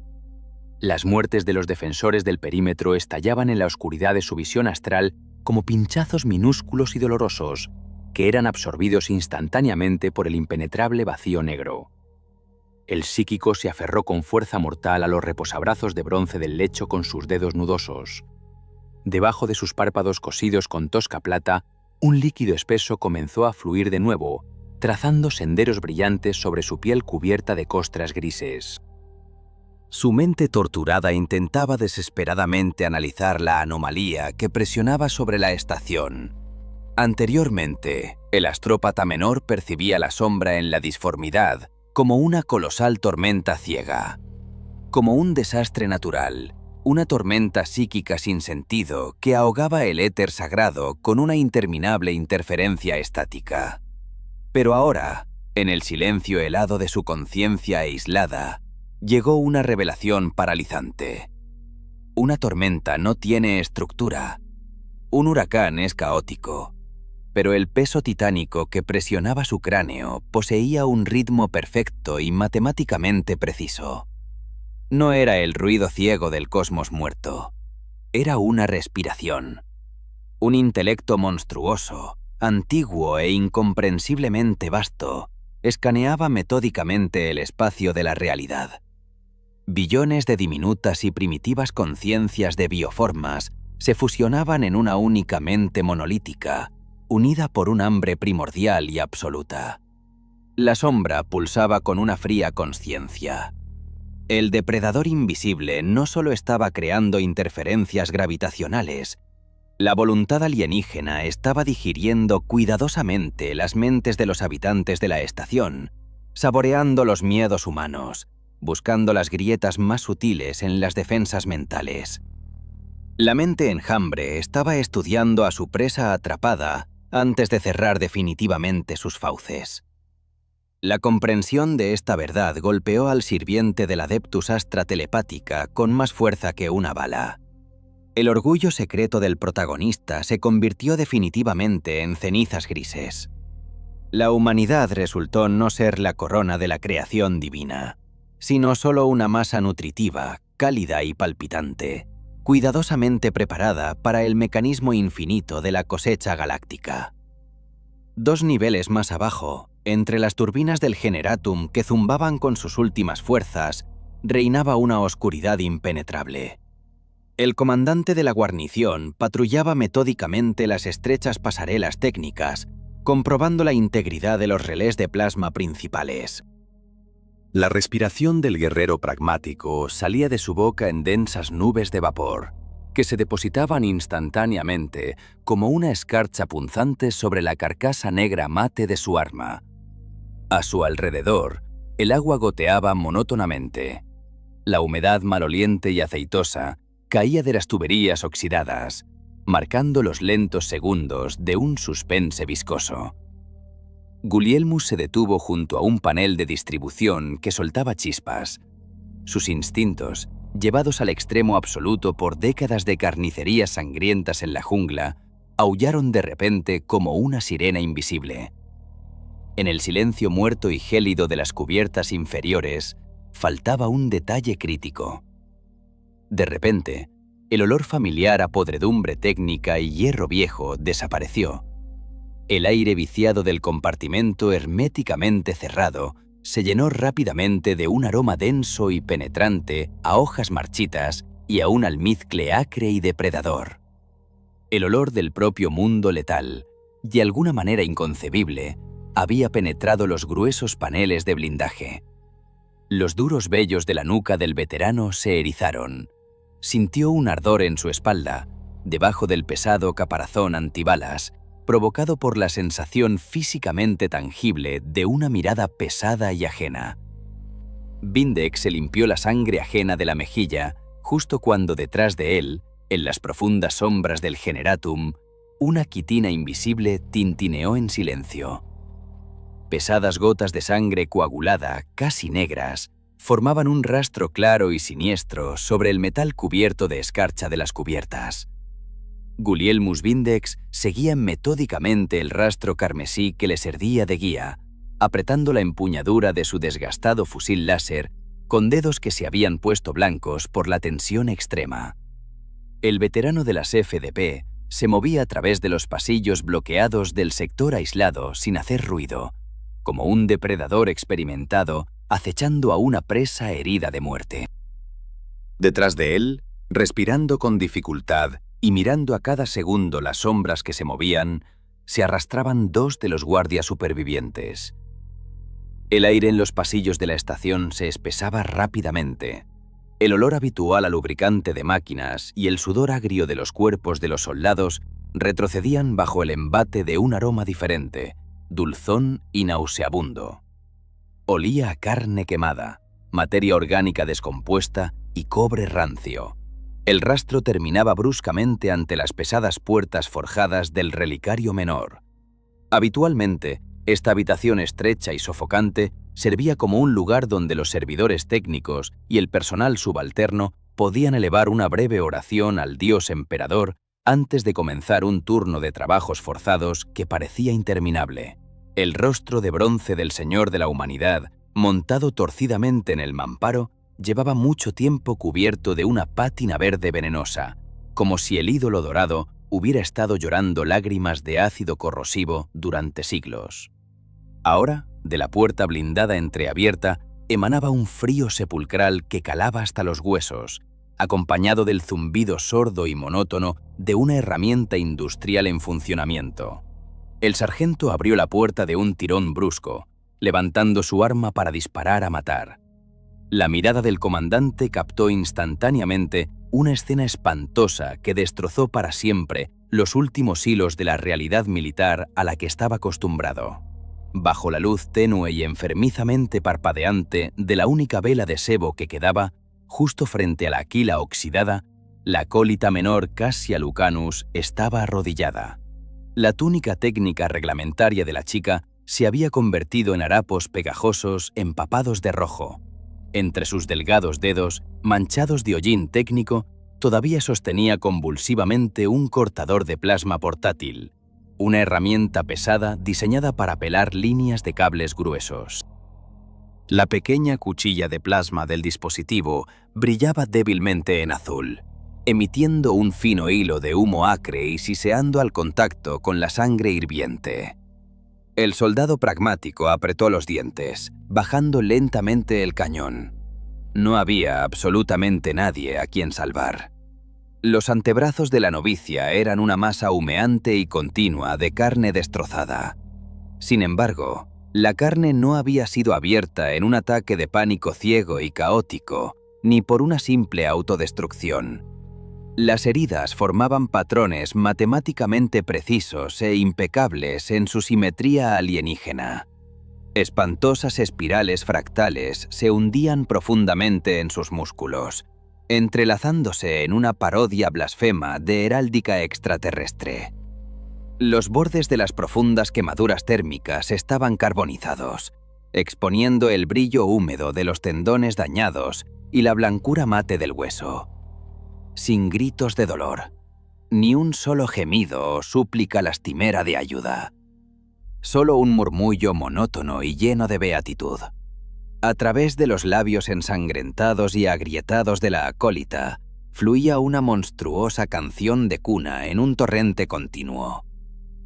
Las muertes de los defensores del perímetro estallaban en la oscuridad de su visión astral como pinchazos minúsculos y dolorosos, que eran absorbidos instantáneamente por el impenetrable vacío negro. El psíquico se aferró con fuerza mortal a los reposabrazos de bronce del lecho con sus dedos nudosos. Debajo de sus párpados cosidos con tosca plata, un líquido espeso comenzó a fluir de nuevo, trazando senderos brillantes sobre su piel cubierta de costras grises. Su mente torturada intentaba desesperadamente analizar la anomalía que presionaba sobre la estación. Anteriormente, el astrópata menor percibía la sombra en la disformidad como una colosal tormenta ciega, como un desastre natural, una tormenta psíquica sin sentido que ahogaba el éter sagrado con una interminable interferencia estática. Pero ahora, en el silencio helado de su conciencia aislada, llegó una revelación paralizante. Una tormenta no tiene estructura. Un huracán es caótico. Pero el peso titánico que presionaba su cráneo poseía un ritmo perfecto y matemáticamente preciso. No era el ruido ciego del cosmos muerto. Era una respiración. Un intelecto monstruoso, antiguo e incomprensiblemente vasto, escaneaba metódicamente el espacio de la realidad. Billones de diminutas y primitivas conciencias de bioformas se fusionaban en una única mente monolítica, unida por un hambre primordial y absoluta. La sombra pulsaba con una fría consciencia. El depredador invisible no solo estaba creando interferencias gravitacionales, la voluntad alienígena estaba digiriendo cuidadosamente las mentes de los habitantes de la estación, saboreando los miedos humanos, buscando las grietas más sutiles en las defensas mentales. La mente enjambre estaba estudiando a su presa atrapada antes de cerrar definitivamente sus fauces. La comprensión de esta verdad golpeó al sirviente del Adeptus Astra telepática con más fuerza que una bala. El orgullo secreto del protagonista se convirtió definitivamente en cenizas grises. La humanidad resultó no ser la corona de la creación divina, sino solo una masa nutritiva, cálida y palpitante, cuidadosamente preparada para el mecanismo infinito de la cosecha galáctica. 2 niveles más abajo, entre las turbinas del Generatum que zumbaban con sus últimas fuerzas, reinaba una oscuridad impenetrable. El comandante de la guarnición patrullaba metódicamente las estrechas pasarelas técnicas, comprobando la integridad de los relés de plasma principales. La respiración del guerrero pragmático salía de su boca en densas nubes de vapor, que se depositaban instantáneamente como una escarcha punzante sobre la carcasa negra mate de su arma. A su alrededor, El agua goteaba monótonamente. La humedad maloliente y aceitosa caía de las tuberías oxidadas, marcando los lentos segundos de un suspense viscoso. Guglielmus se detuvo junto a un panel de distribución que soltaba chispas. Sus instintos, llevados al extremo absoluto por décadas de carnicerías sangrientas en la jungla, aullaron de repente como una sirena invisible. En el silencio muerto y gélido de las cubiertas inferiores, faltaba un detalle crítico. De repente, el olor familiar a podredumbre técnica y hierro viejo desapareció. El aire viciado del compartimento herméticamente cerrado se llenó rápidamente de un aroma denso y penetrante a hojas marchitas y a un almizcle acre y depredador. El olor del propio mundo letal, de alguna manera inconcebible, había penetrado los gruesos paneles de blindaje. Los duros vellos de la nuca del veterano se erizaron. Sintió un ardor en su espalda, debajo del pesado caparazón antibalas, provocado por la sensación físicamente tangible de una mirada pesada y ajena. Vindex se limpió la sangre ajena de la mejilla justo cuando detrás de él, en las profundas sombras del generatum, una quitina invisible tintineó en silencio. Pesadas gotas de sangre coagulada, casi negras, formaban un rastro claro y siniestro sobre el metal cubierto de escarcha de las cubiertas. Guglielmus Vindex seguía metódicamente el rastro carmesí que le servía de guía, apretando la empuñadura de su desgastado fusil láser con dedos que se habían puesto blancos por la tensión extrema. El veterano de las FDP se movía a través de los pasillos bloqueados del sector aislado sin hacer ruido, como un depredador experimentado acechando a una presa herida de muerte. Detrás de él, respirando con dificultad y mirando a cada segundo las sombras que se movían, se arrastraban dos de los guardias supervivientes. El aire en los pasillos de la estación se espesaba rápidamente. El olor habitual a lubricante de máquinas y el sudor agrio de los cuerpos de los soldados retrocedían bajo el embate de un aroma diferente, dulzón y nauseabundo. Olía a carne quemada, materia orgánica descompuesta y cobre rancio. El rastro terminaba bruscamente ante las pesadas puertas forjadas del relicario menor. Habitualmente, esta habitación estrecha y sofocante servía como un lugar donde los servidores técnicos y el personal subalterno podían elevar una breve oración al dios emperador antes de comenzar un turno de trabajos forzados que parecía interminable. El rostro de bronce del Señor de la Humanidad, montado torcidamente en el mamparo, llevaba mucho tiempo cubierto de una pátina verde venenosa, como si el ídolo dorado hubiera estado llorando lágrimas de ácido corrosivo durante siglos. Ahora, de la puerta blindada entreabierta, emanaba un frío sepulcral que calaba hasta los huesos, acompañado del zumbido sordo y monótono de una herramienta industrial en funcionamiento. El sargento abrió la puerta de un tirón brusco, levantando su arma para disparar a matar. La mirada del comandante captó instantáneamente una escena espantosa que destrozó para siempre los últimos hilos de la realidad militar a la que estaba acostumbrado. Bajo la luz tenue y enfermizamente parpadeante de la única vela de sebo que quedaba, justo frente a la quila oxidada, la acólita menor Cassia Lucanus estaba arrodillada. La túnica técnica reglamentaria de la chica se había convertido en harapos pegajosos empapados de rojo. Entre sus delgados dedos, manchados de hollín técnico, todavía sostenía convulsivamente un cortador de plasma portátil, una herramienta pesada diseñada para pelar líneas de cables gruesos. La pequeña cuchilla de plasma del dispositivo brillaba débilmente en azul, emitiendo un fino hilo de humo acre y siseando al contacto con la sangre hirviente. El soldado pragmático apretó los dientes, bajando lentamente el cañón. No había absolutamente nadie a quien salvar. Los antebrazos de la novicia eran una masa humeante y continua de carne destrozada. Sin embargo, la carne no había sido abierta en un ataque de pánico ciego y caótico, ni por una simple autodestrucción. Las heridas formaban patrones matemáticamente precisos e impecables en su simetría alienígena. Espantosas espirales fractales se hundían profundamente en sus músculos, entrelazándose en una parodia blasfema de heráldica extraterrestre. Los bordes de las profundas quemaduras térmicas estaban carbonizados, exponiendo el brillo húmedo de los tendones dañados y la blancura mate del hueso. Sin gritos de dolor, ni un solo gemido o súplica lastimera de ayuda. Solo un murmullo monótono y lleno de beatitud. A través de los labios ensangrentados y agrietados de la acólita, fluía una monstruosa canción de cuna en un torrente continuo.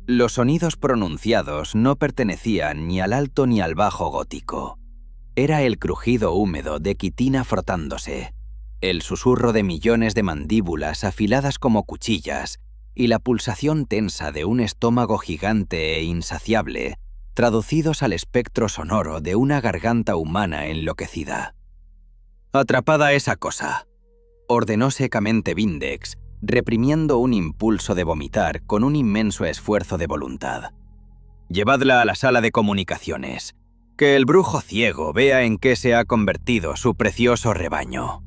Los sonidos pronunciados no pertenecían ni al alto ni al bajo gótico. Era el crujido húmedo de quitina frotándose, el susurro de millones de mandíbulas afiladas como cuchillas y la pulsación tensa de un estómago gigante e insaciable, traducidos al espectro sonoro de una garganta humana enloquecida. «Atrapada esa cosa», ordenó secamente Vindex, reprimiendo un impulso de vomitar con un inmenso esfuerzo de voluntad. «Llevadla a la sala de comunicaciones. Que el brujo ciego vea en qué se ha convertido su precioso rebaño».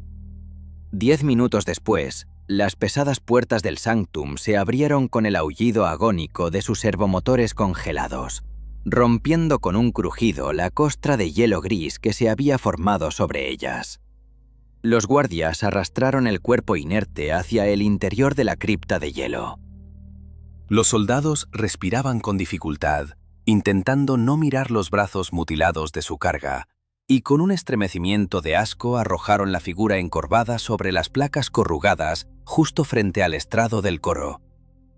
10 minutos después, las pesadas puertas del Sanctum se abrieron con el aullido agónico de sus servomotores congelados, rompiendo con un crujido la costra de hielo gris que se había formado sobre ellas. Los guardias arrastraron el cuerpo inerte hacia el interior de la cripta de hielo. Los soldados respiraban con dificultad, intentando no mirar los brazos mutilados de su carga, y con un estremecimiento de asco arrojaron la figura encorvada sobre las placas corrugadas justo frente al estrado del coro.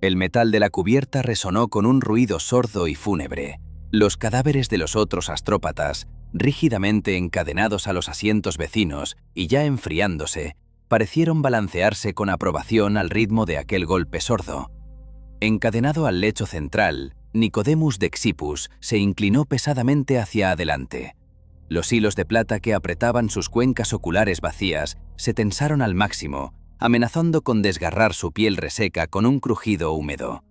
El metal de la cubierta resonó con un ruido sordo y fúnebre. Los cadáveres de los otros astrópatas, rígidamente encadenados a los asientos vecinos y ya enfriándose, parecieron balancearse con aprobación al ritmo de aquel golpe sordo. Encadenado al lecho central, Nicodemus de Xipus se inclinó pesadamente hacia adelante. Los hilos de plata que apretaban sus cuencas oculares vacías se tensaron al máximo, amenazando con desgarrar su piel reseca con un crujido húmedo.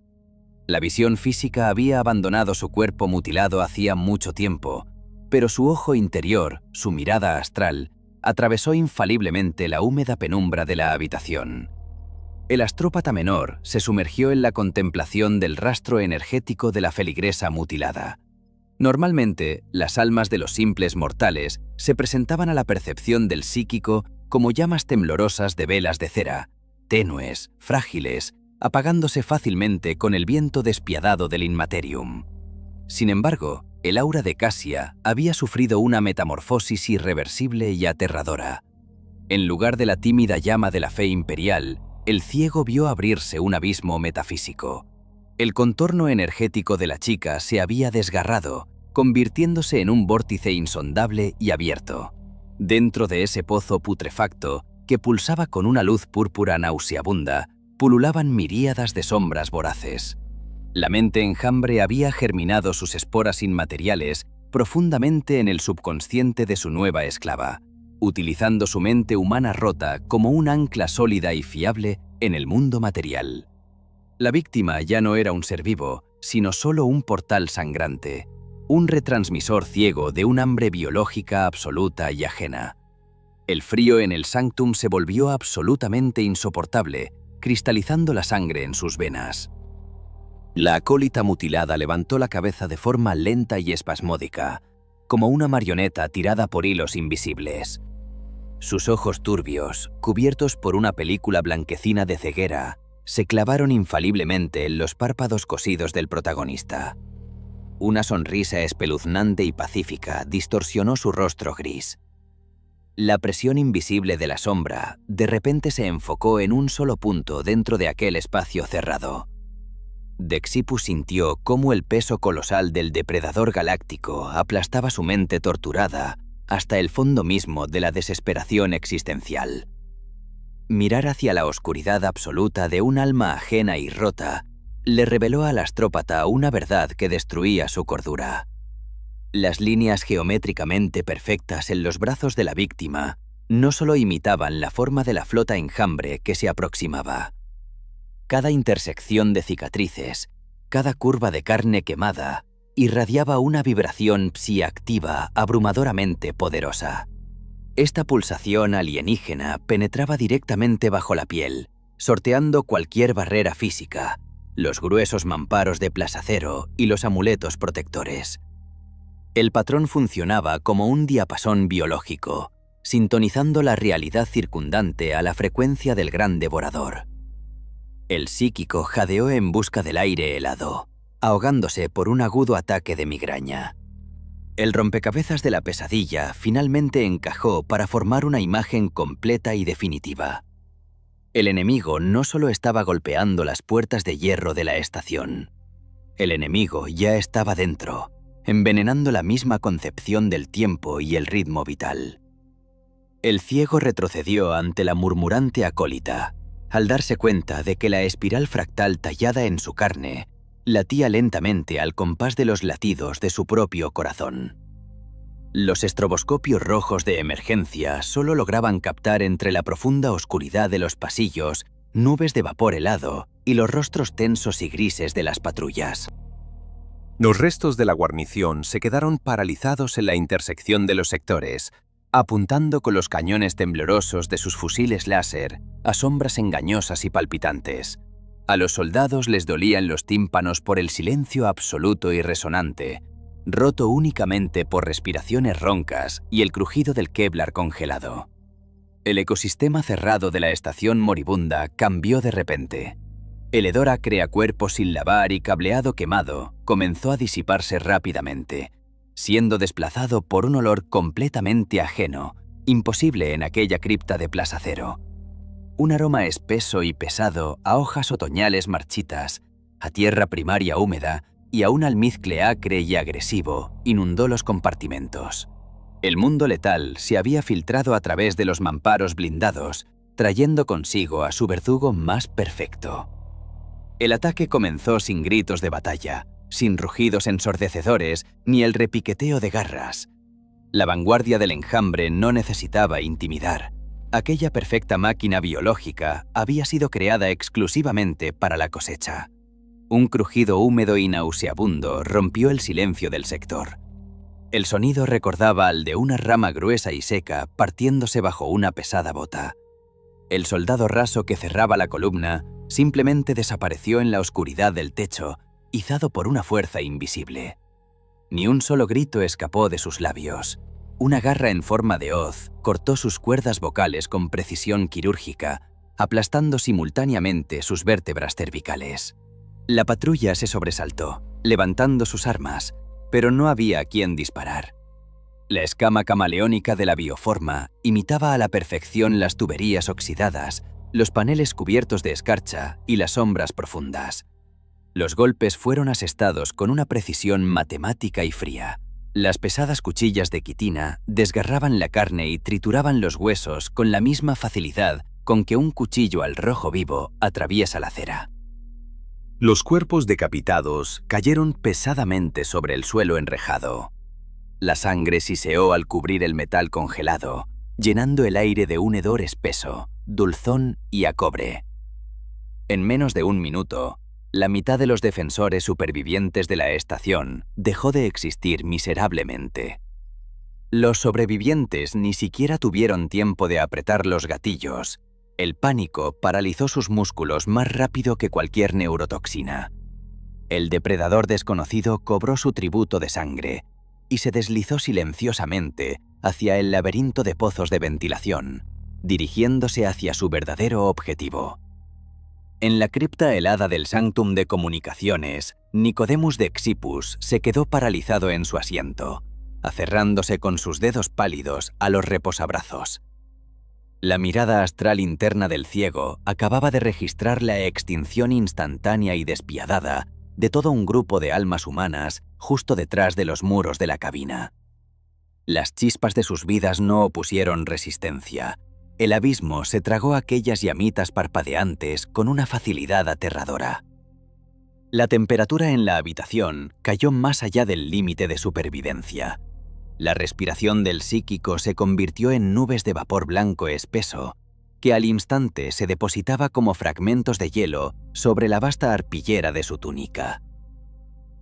La visión física había abandonado su cuerpo mutilado hacía mucho tiempo, pero su ojo interior, su mirada astral, atravesó infaliblemente la húmeda penumbra de la habitación. El astrópata menor se sumergió en la contemplación del rastro energético de la feligresa mutilada. Normalmente, las almas de los simples mortales se presentaban a la percepción del psíquico como llamas temblorosas de velas de cera, tenues, frágiles, apagándose fácilmente con el viento despiadado del Inmaterium. Sin embargo, el aura de Cassia había sufrido una metamorfosis irreversible y aterradora. En lugar de la tímida llama de la fe imperial, el ciego vio abrirse un abismo metafísico. El contorno energético de la chica se había desgarrado, convirtiéndose en un vórtice insondable y abierto. Dentro de ese pozo putrefacto, que pulsaba con una luz púrpura nauseabunda, pululaban miríadas de sombras voraces. La mente enjambre había germinado sus esporas inmateriales profundamente en el subconsciente de su nueva esclava, utilizando su mente humana rota como un ancla sólida y fiable en el mundo material. La víctima ya no era un ser vivo, sino solo un portal sangrante, un retransmisor ciego de un hambre biológica absoluta y ajena. El frío en el Sanctum se volvió absolutamente insoportable, cristalizando la sangre en sus venas. La acólita mutilada levantó la cabeza de forma lenta y espasmódica, como una marioneta tirada por hilos invisibles. Sus ojos turbios, cubiertos por una película blanquecina de ceguera, se clavaron infaliblemente en los párpados cosidos del protagonista. Una sonrisa espeluznante y pacífica distorsionó su rostro gris. La presión invisible de la sombra de repente se enfocó en un solo punto dentro de aquel espacio cerrado. De Xipus sintió cómo el peso colosal del depredador galáctico aplastaba su mente torturada hasta el fondo mismo de la desesperación existencial. Mirar hacia la oscuridad absoluta de un alma ajena y rota le reveló al astrópata una verdad que destruía su cordura. Las líneas geométricamente perfectas en los brazos de la víctima no solo imitaban la forma de la flota enjambre que se aproximaba. Cada intersección de cicatrices, cada curva de carne quemada irradiaba una vibración psiactiva abrumadoramente poderosa. Esta pulsación alienígena penetraba directamente bajo la piel, sorteando cualquier barrera física, los gruesos mamparos de plasacero y los amuletos protectores. El patrón funcionaba como un diapasón biológico, sintonizando la realidad circundante a la frecuencia del gran devorador. El psíquico jadeó en busca del aire helado, ahogándose por un agudo ataque de migraña. El rompecabezas de la pesadilla finalmente encajó para formar una imagen completa y definitiva. El enemigo no solo estaba golpeando las puertas de hierro de la estación. El enemigo ya estaba dentro, envenenando la misma concepción del tiempo y el ritmo vital. El ciego retrocedió ante la murmurante acólita, al darse cuenta de que la espiral fractal tallada en su carne latía lentamente al compás de los latidos de su propio corazón. Los estroboscopios rojos de emergencia solo lograban captar entre la profunda oscuridad de los pasillos nubes de vapor helado y los rostros tensos y grises de las patrullas. Los restos de la guarnición se quedaron paralizados en la intersección de los sectores, apuntando con los cañones temblorosos de sus fusiles láser a sombras engañosas y palpitantes. A los soldados les dolían los tímpanos por el silencio absoluto y resonante, roto únicamente por respiraciones roncas y el crujido del Kevlar congelado. El ecosistema cerrado de la estación moribunda cambió de repente. El hedor acre a cuerpos sin lavar y cableado quemado comenzó a disiparse rápidamente, siendo desplazado por un olor completamente ajeno, imposible en aquella cripta de plasacero. Un aroma espeso y pesado a hojas otoñales marchitas, a tierra primaria húmeda y a un almizcle acre y agresivo inundó los compartimentos. El mundo letal se había filtrado a través de los mamparos blindados, trayendo consigo a su verdugo más perfecto. El ataque comenzó sin gritos de batalla, sin rugidos ensordecedores ni el repiqueteo de garras. La vanguardia del enjambre no necesitaba intimidar. Aquella perfecta máquina biológica había sido creada exclusivamente para la cosecha. Un crujido húmedo y nauseabundo rompió el silencio del sector. El sonido recordaba al de una rama gruesa y seca partiéndose bajo una pesada bota. El soldado raso que cerraba la columna simplemente desapareció en la oscuridad del techo, izado por una fuerza invisible. Ni un solo grito escapó de sus labios. Una garra en forma de hoz cortó sus cuerdas vocales con precisión quirúrgica, aplastando simultáneamente sus vértebras cervicales. La patrulla se sobresaltó, levantando sus armas, pero no había a quien disparar. La escama camaleónica de la bioforma imitaba a la perfección las tuberías oxidadas, los paneles cubiertos de escarcha y las sombras profundas. Los golpes fueron asestados con una precisión matemática y fría. Las pesadas cuchillas de quitina desgarraban la carne y trituraban los huesos con la misma facilidad con que un cuchillo al rojo vivo atraviesa la cera. Los cuerpos decapitados cayeron pesadamente sobre el suelo enrejado. La sangre siseó al cubrir el metal congelado, llenando el aire de un hedor espeso, dulzón y a cobre. En menos de un minuto, la mitad de los defensores supervivientes de la estación dejó de existir miserablemente. Los sobrevivientes ni siquiera tuvieron tiempo de apretar los gatillos. El pánico paralizó sus músculos más rápido que cualquier neurotoxina. El depredador desconocido cobró su tributo de sangre y se deslizó silenciosamente hacia el laberinto de pozos de ventilación, dirigiéndose hacia su verdadero objetivo. En la cripta helada del Sanctum de Comunicaciones, Nicodemus de Xipus se quedó paralizado en su asiento, aferrándose con sus dedos pálidos a los reposabrazos. La mirada astral interna del ciego acababa de registrar la extinción instantánea y despiadada de todo un grupo de almas humanas justo detrás de los muros de la cabina. Las chispas de sus vidas no opusieron resistencia. El abismo se tragó aquellas llamitas parpadeantes con una facilidad aterradora. La temperatura en la habitación cayó más allá del límite de supervivencia. La respiración del psíquico se convirtió en nubes de vapor blanco espeso, que al instante se depositaba como fragmentos de hielo sobre la vasta arpillera de su túnica.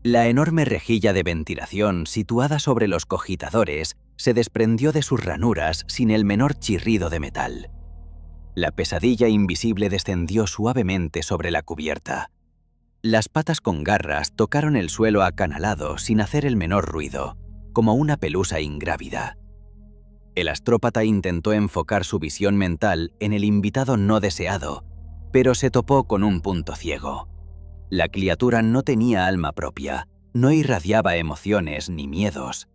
La enorme rejilla de ventilación situada sobre los cogitadores se desprendió de sus ranuras sin el menor chirrido de metal. La pesadilla invisible descendió suavemente sobre la cubierta. Las patas con garras tocaron el suelo acanalado sin hacer el menor ruido, como una pelusa ingrávida. El astrópata intentó enfocar su visión mental en el invitado no deseado, pero se topó con un punto ciego. La criatura no tenía alma propia, no irradiaba emociones ni miedos.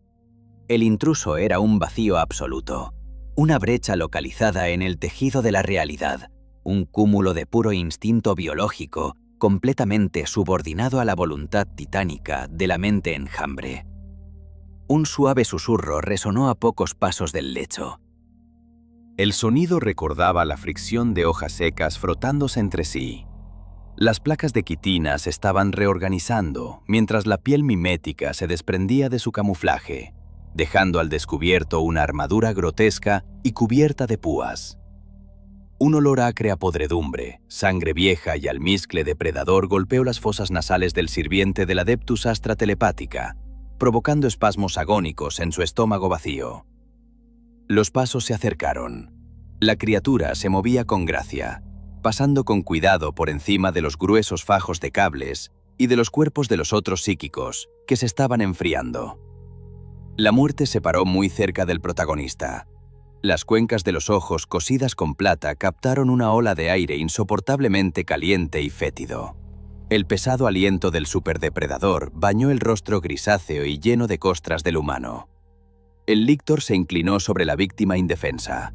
El intruso era un vacío absoluto, una brecha localizada en el tejido de la realidad, un cúmulo de puro instinto biológico completamente subordinado a la voluntad titánica de la mente enjambre. Un suave susurro resonó a pocos pasos del lecho. El sonido recordaba la fricción de hojas secas frotándose entre sí. Las placas de quitina se estaban reorganizando mientras la piel mimética se desprendía de su camuflaje, dejando al descubierto una armadura grotesca y cubierta de púas. Un olor acre a podredumbre, sangre vieja y almizcle depredador golpeó las fosas nasales del sirviente del Adeptus Astra telepática, provocando espasmos agónicos en su estómago vacío. Los pasos se acercaron. La criatura se movía con gracia, pasando con cuidado por encima de los gruesos fajos de cables y de los cuerpos de los otros psíquicos, que se estaban enfriando. La muerte se paró muy cerca del protagonista. Las cuencas de los ojos cosidas con plata captaron una ola de aire insoportablemente caliente y fétido. El pesado aliento del superdepredador bañó el rostro grisáceo y lleno de costras del humano. El líctor se inclinó sobre la víctima indefensa.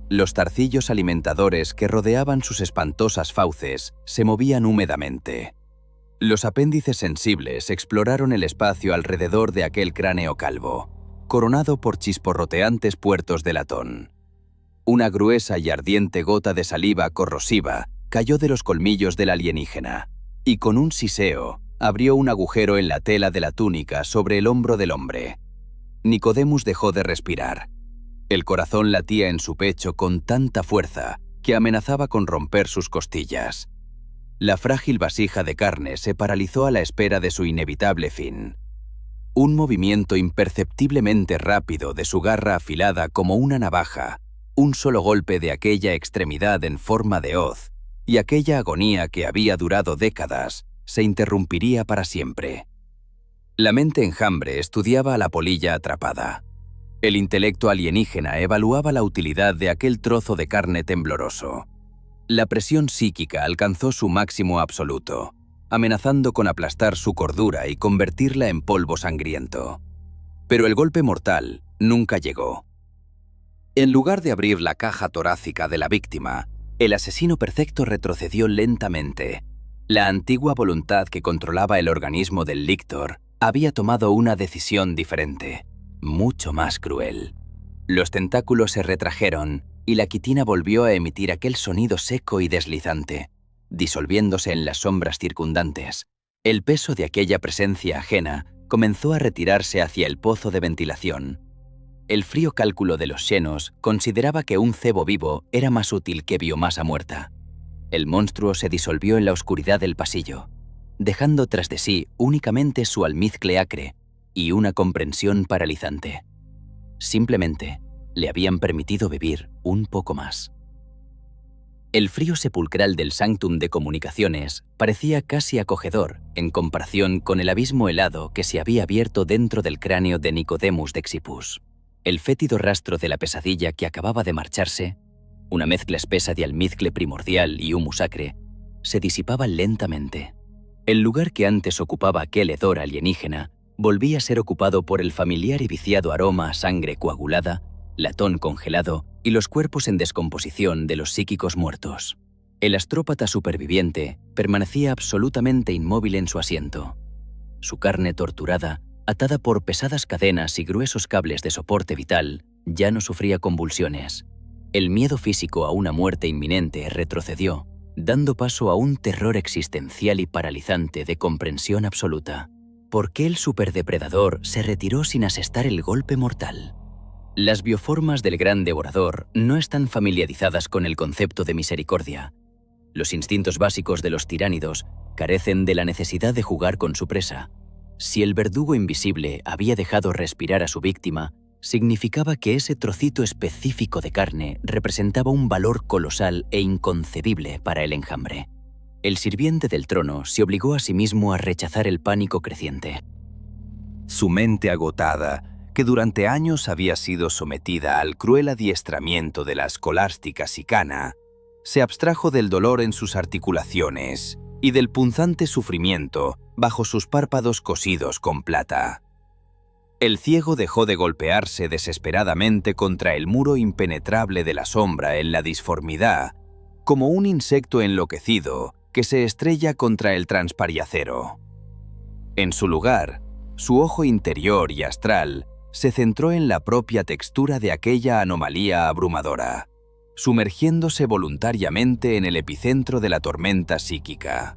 Los zarcillos alimentadores que rodeaban sus espantosas fauces se movían húmedamente. Los apéndices sensibles exploraron el espacio alrededor de aquel cráneo calvo, coronado por chisporroteantes puertos de latón. Una gruesa y ardiente gota de saliva corrosiva cayó de los colmillos del alienígena, y con un siseo abrió un agujero en la tela de la túnica sobre el hombro del hombre. Nicodemus dejó de respirar. El corazón latía en su pecho con tanta fuerza que amenazaba con romper sus costillas. La frágil vasija de carne se paralizó a la espera de su inevitable fin. Un movimiento imperceptiblemente rápido de su garra afilada como una navaja, un solo golpe de aquella extremidad en forma de hoz, y aquella agonía que había durado décadas se interrumpiría para siempre. La mente enjambre estudiaba a la polilla atrapada. El intelecto alienígena evaluaba la utilidad de aquel trozo de carne tembloroso. La presión psíquica alcanzó su máximo absoluto, amenazando con aplastar su cordura y convertirla en polvo sangriento. Pero el golpe mortal nunca llegó. En lugar de abrir la caja torácica de la víctima, el asesino perfecto retrocedió lentamente. La antigua voluntad que controlaba el organismo del líctor había tomado una decisión diferente, mucho más cruel. Los tentáculos se retrajeron y la quitina volvió a emitir aquel sonido seco y deslizante, disolviéndose en las sombras circundantes. El peso de aquella presencia ajena comenzó a retirarse hacia el pozo de ventilación. El frío cálculo de los xenos consideraba que un cebo vivo era más útil que biomasa muerta. El monstruo se disolvió en la oscuridad del pasillo, dejando tras de sí únicamente su almizcle acre y una comprensión paralizante. Simplemente le habían permitido vivir un poco más. El frío sepulcral del sanctum de comunicaciones parecía casi acogedor en comparación con el abismo helado que se había abierto dentro del cráneo de Nicodemus Dexipus. El fétido rastro de la pesadilla que acababa de marcharse, una mezcla espesa de almizcle primordial y humus acre, se disipaba lentamente. El lugar que antes ocupaba aquel hedor alienígena volvía a ser ocupado por el familiar y viciado aroma a sangre coagulada, latón congelado y los cuerpos en descomposición de los psíquicos muertos. El astrópata superviviente permanecía absolutamente inmóvil en su asiento. Su carne torturada, atada por pesadas cadenas y gruesos cables de soporte vital, ya no sufría convulsiones. El miedo físico a una muerte inminente retrocedió, dando paso a un terror existencial y paralizante de comprensión absoluta. ¿Por qué el superdepredador se retiró sin asestar el golpe mortal? Las bioformas del gran devorador no están familiarizadas con el concepto de misericordia. Los instintos básicos de los tiránidos carecen de la necesidad de jugar con su presa. Si el verdugo invisible había dejado respirar a su víctima, significaba que ese trocito específico de carne representaba un valor colosal e inconcebible para el enjambre. El sirviente del trono se obligó a sí mismo a rechazar el pánico creciente. Su mente agotada, que durante años había sido sometida al cruel adiestramiento de la escolástica sicana, se abstrajo del dolor en sus articulaciones y del punzante sufrimiento bajo sus párpados cosidos con plata. El ciego dejó de golpearse desesperadamente contra el muro impenetrable de la sombra en la disformidad, como un insecto enloquecido que se estrella contra el transpariacero. En su lugar, su ojo interior y astral se centró en la propia textura de aquella anomalía abrumadora, sumergiéndose voluntariamente en el epicentro de la tormenta psíquica.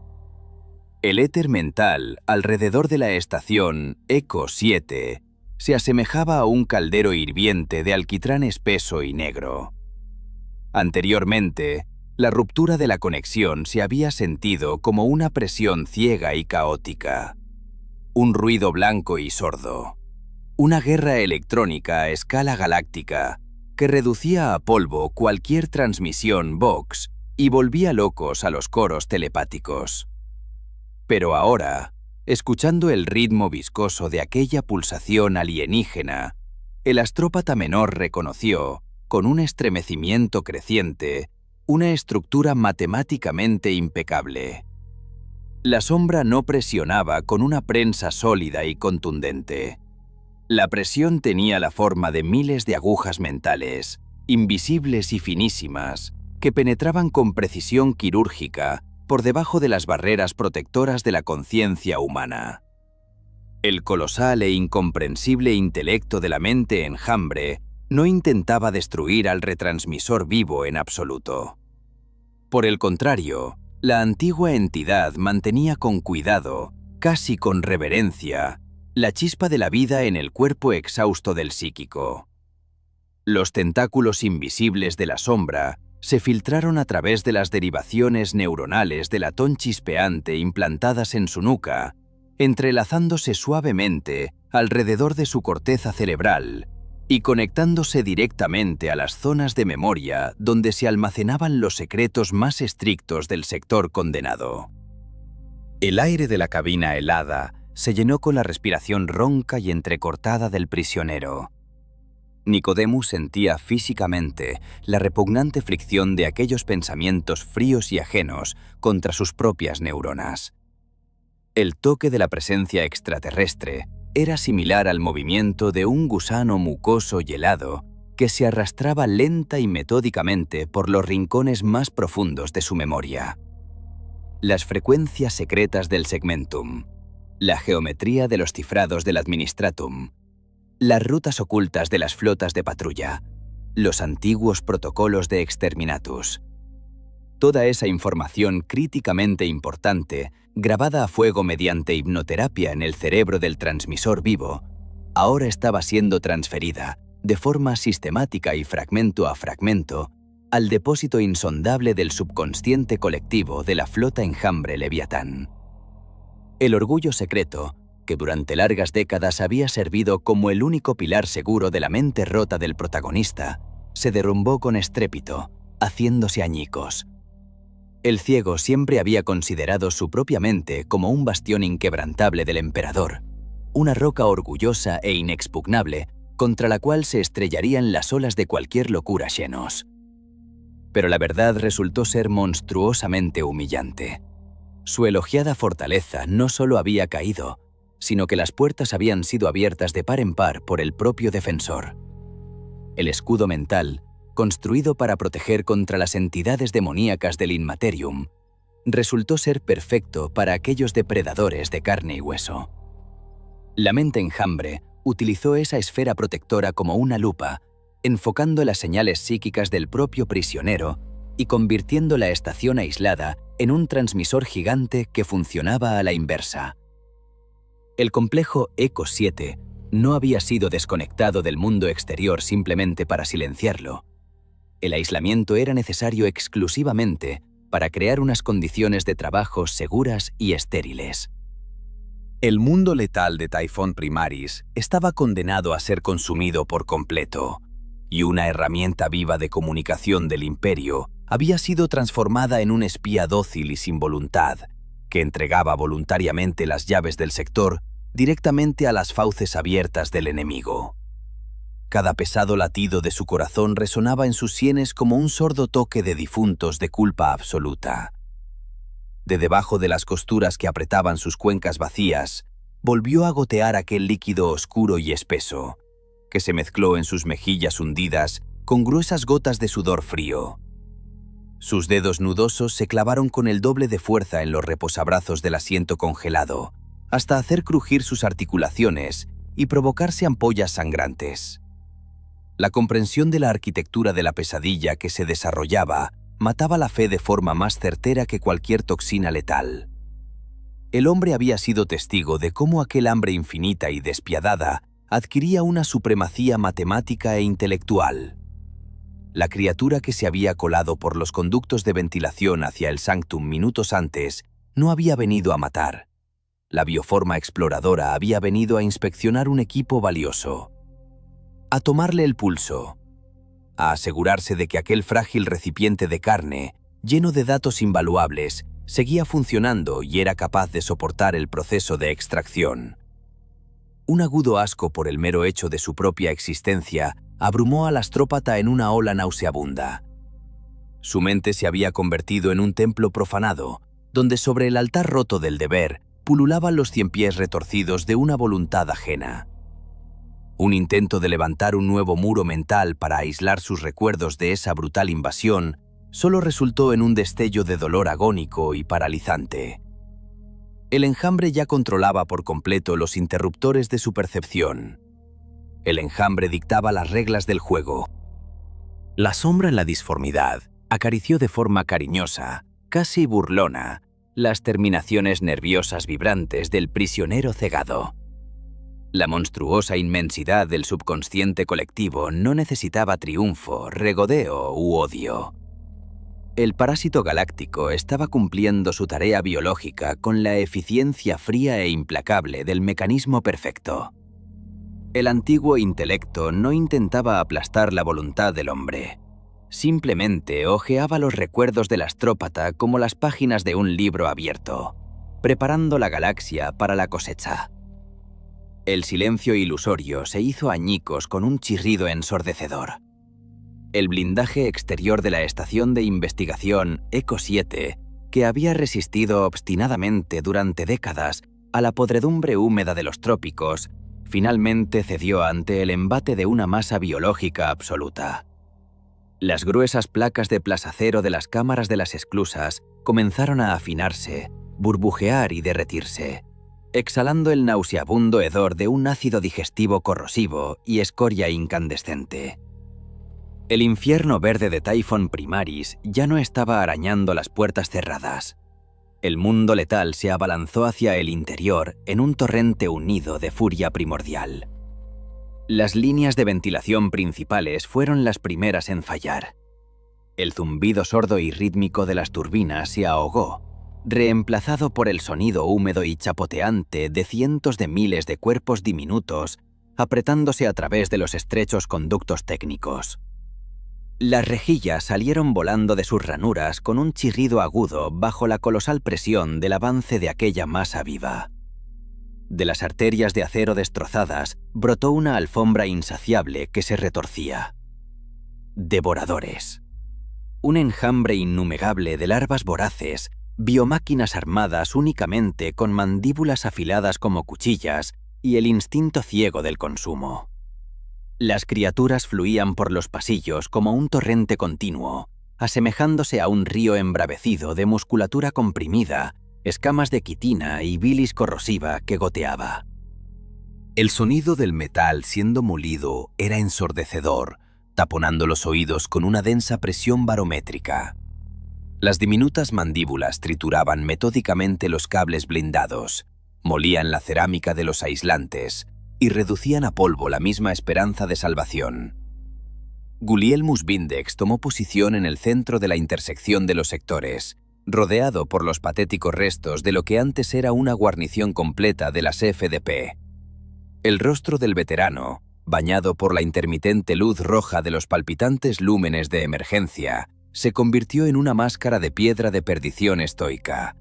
El éter mental alrededor de la estación Eco 7 se asemejaba a un caldero hirviente de alquitrán espeso y negro. Anteriormente, la ruptura de la conexión se había sentido como una presión ciega y caótica, un ruido blanco y sordo, una guerra electrónica a escala galáctica que reducía a polvo cualquier transmisión Vox y volvía locos a los coros telepáticos. Pero ahora, escuchando el ritmo viscoso de aquella pulsación alienígena, el astrópata menor reconoció, con un estremecimiento creciente, una estructura matemáticamente impecable. La sombra no presionaba con una prensa sólida y contundente. La presión tenía la forma de miles de agujas mentales, invisibles y finísimas, que penetraban con precisión quirúrgica por debajo de las barreras protectoras de la conciencia humana. El colosal e incomprensible intelecto de la mente enjambre no intentaba destruir al retransmisor vivo en absoluto. Por el contrario, la antigua entidad mantenía con cuidado, casi con reverencia, la chispa de la vida en el cuerpo exhausto del psíquico. Los tentáculos invisibles de la sombra se filtraron a través de las derivaciones neuronales del latón chispeante implantadas en su nuca, entrelazándose suavemente alrededor de su corteza cerebral y conectándose directamente a las zonas de memoria donde se almacenaban los secretos más estrictos del sector condenado. El aire de la cabina helada se llenó con la respiración ronca y entrecortada del prisionero. Nicodemo sentía físicamente la repugnante fricción de aquellos pensamientos fríos y ajenos contra sus propias neuronas. El toque de la presencia extraterrestre era similar al movimiento de un gusano mucoso y helado que se arrastraba lenta y metódicamente por los rincones más profundos de su memoria. Las frecuencias secretas del segmentum, la geometría de los cifrados del administratum, las rutas ocultas de las flotas de patrulla, los antiguos protocolos de exterminatus. Toda esa información críticamente importante, grabada a fuego mediante hipnoterapia en el cerebro del transmisor vivo, ahora estaba siendo transferida, de forma sistemática y fragmento a fragmento, al depósito insondable del subconsciente colectivo de la flota enjambre Leviatán. El orgullo secreto, que durante largas décadas había servido como el único pilar seguro de la mente rota del protagonista, se derrumbó con estrépito, haciéndose añicos. El ciego siempre había considerado su propia mente como un bastión inquebrantable del emperador, una roca orgullosa e inexpugnable contra la cual se estrellarían las olas de cualquier locura Xenos. Pero la verdad resultó ser monstruosamente humillante. Su elogiada fortaleza no solo había caído, sino que las puertas habían sido abiertas de par en par por el propio defensor. El escudo mental, construido para proteger contra las entidades demoníacas del Inmaterium, resultó ser perfecto para aquellos depredadores de carne y hueso. La mente enjambre utilizó esa esfera protectora como una lupa, enfocando las señales psíquicas del propio prisionero y convirtiendo la estación aislada en un transmisor gigante que funcionaba a la inversa. El complejo Eco 7 no había sido desconectado del mundo exterior simplemente para silenciarlo. El aislamiento era necesario exclusivamente para crear unas condiciones de trabajo seguras y estériles. El mundo letal de Typhon Primaris estaba condenado a ser consumido por completo, y una herramienta viva de comunicación del Imperio había sido transformada en un espía dócil y sin voluntad, que entregaba voluntariamente las llaves del sector directamente a las fauces abiertas del enemigo. Cada pesado latido de su corazón resonaba en sus sienes como un sordo toque de difuntos de culpa absoluta. De debajo de las costuras que apretaban sus cuencas vacías, volvió a gotear aquel líquido oscuro y espeso, que se mezcló en sus mejillas hundidas con gruesas gotas de sudor frío. Sus dedos nudosos se clavaron con el doble de fuerza en los reposabrazos del asiento congelado, hasta hacer crujir sus articulaciones y provocarse ampollas sangrantes. La comprensión de la arquitectura de la pesadilla que se desarrollaba mataba la fe de forma más certera que cualquier toxina letal. El hombre había sido testigo de cómo aquel hambre infinita y despiadada adquiría una supremacía matemática e intelectual. La criatura que se había colado por los conductos de ventilación hacia el Sanctum minutos antes no había venido a matar. La bioforma exploradora había venido a inspeccionar un equipo valioso, a tomarle el pulso, a asegurarse de que aquel frágil recipiente de carne, lleno de datos invaluables, seguía funcionando y era capaz de soportar el proceso de extracción. Un agudo asco por el mero hecho de su propia existencia abrumó al astrópata en una ola nauseabunda. Su mente se había convertido en un templo profanado, donde sobre el altar roto del deber pululaban los ciempiés retorcidos de una voluntad ajena. Un intento de levantar un nuevo muro mental para aislar sus recuerdos de esa brutal invasión solo resultó en un destello de dolor agónico y paralizante. El enjambre ya controlaba por completo los interruptores de su percepción. El enjambre dictaba las reglas del juego. La sombra en la disformidad acarició de forma cariñosa, casi burlona, las terminaciones nerviosas vibrantes del prisionero cegado. La monstruosa inmensidad del subconsciente colectivo no necesitaba triunfo, regodeo u odio. El parásito galáctico estaba cumpliendo su tarea biológica con la eficiencia fría e implacable del mecanismo perfecto. El antiguo intelecto no intentaba aplastar la voluntad del hombre. Simplemente hojeaba los recuerdos del astrópata como las páginas de un libro abierto, preparando la galaxia para la cosecha. El silencio ilusorio se hizo añicos con un chirrido ensordecedor. El blindaje exterior de la estación de investigación Eco 7, que había resistido obstinadamente durante décadas a la podredumbre húmeda de los trópicos, finalmente cedió ante el embate de una masa biológica absoluta. Las gruesas placas de plasacero de las cámaras de las esclusas comenzaron a afinarse, burbujear y derretirse, exhalando el nauseabundo hedor de un ácido digestivo corrosivo y escoria incandescente. El infierno verde de Typhon Primaris ya no estaba arañando las puertas cerradas. El mundo letal se abalanzó hacia el interior en un torrente unido de furia primordial. Las líneas de ventilación principales fueron las primeras en fallar. El zumbido sordo y rítmico de las turbinas se ahogó, reemplazado por el sonido húmedo y chapoteante de cientos de miles de cuerpos diminutos apretándose a través de los estrechos conductos técnicos. Las rejillas salieron volando de sus ranuras con un chirrido agudo bajo la colosal presión del avance de aquella masa viva. De las arterias de acero destrozadas brotó una alfombra insaciable que se retorcía. Devoradores. Un enjambre innumegable de larvas voraces, biomáquinas armadas únicamente con mandíbulas afiladas como cuchillas y el instinto ciego del consumo. Las criaturas fluían por los pasillos como un torrente continuo, asemejándose a un río embravecido de musculatura comprimida, escamas de quitina y bilis corrosiva que goteaba. El sonido del metal siendo molido era ensordecedor, taponando los oídos con una densa presión barométrica. Las diminutas mandíbulas trituraban metódicamente los cables blindados, molían la cerámica de los aislantes y reducían a polvo la misma esperanza de salvación. Gulielmus Vindex tomó posición en el centro de la intersección de los sectores, rodeado por los patéticos restos de lo que antes era una guarnición completa de las FDP. El rostro del veterano, bañado por la intermitente luz roja de los palpitantes lúmenes de emergencia, se convirtió en una máscara de piedra de perdición estoica.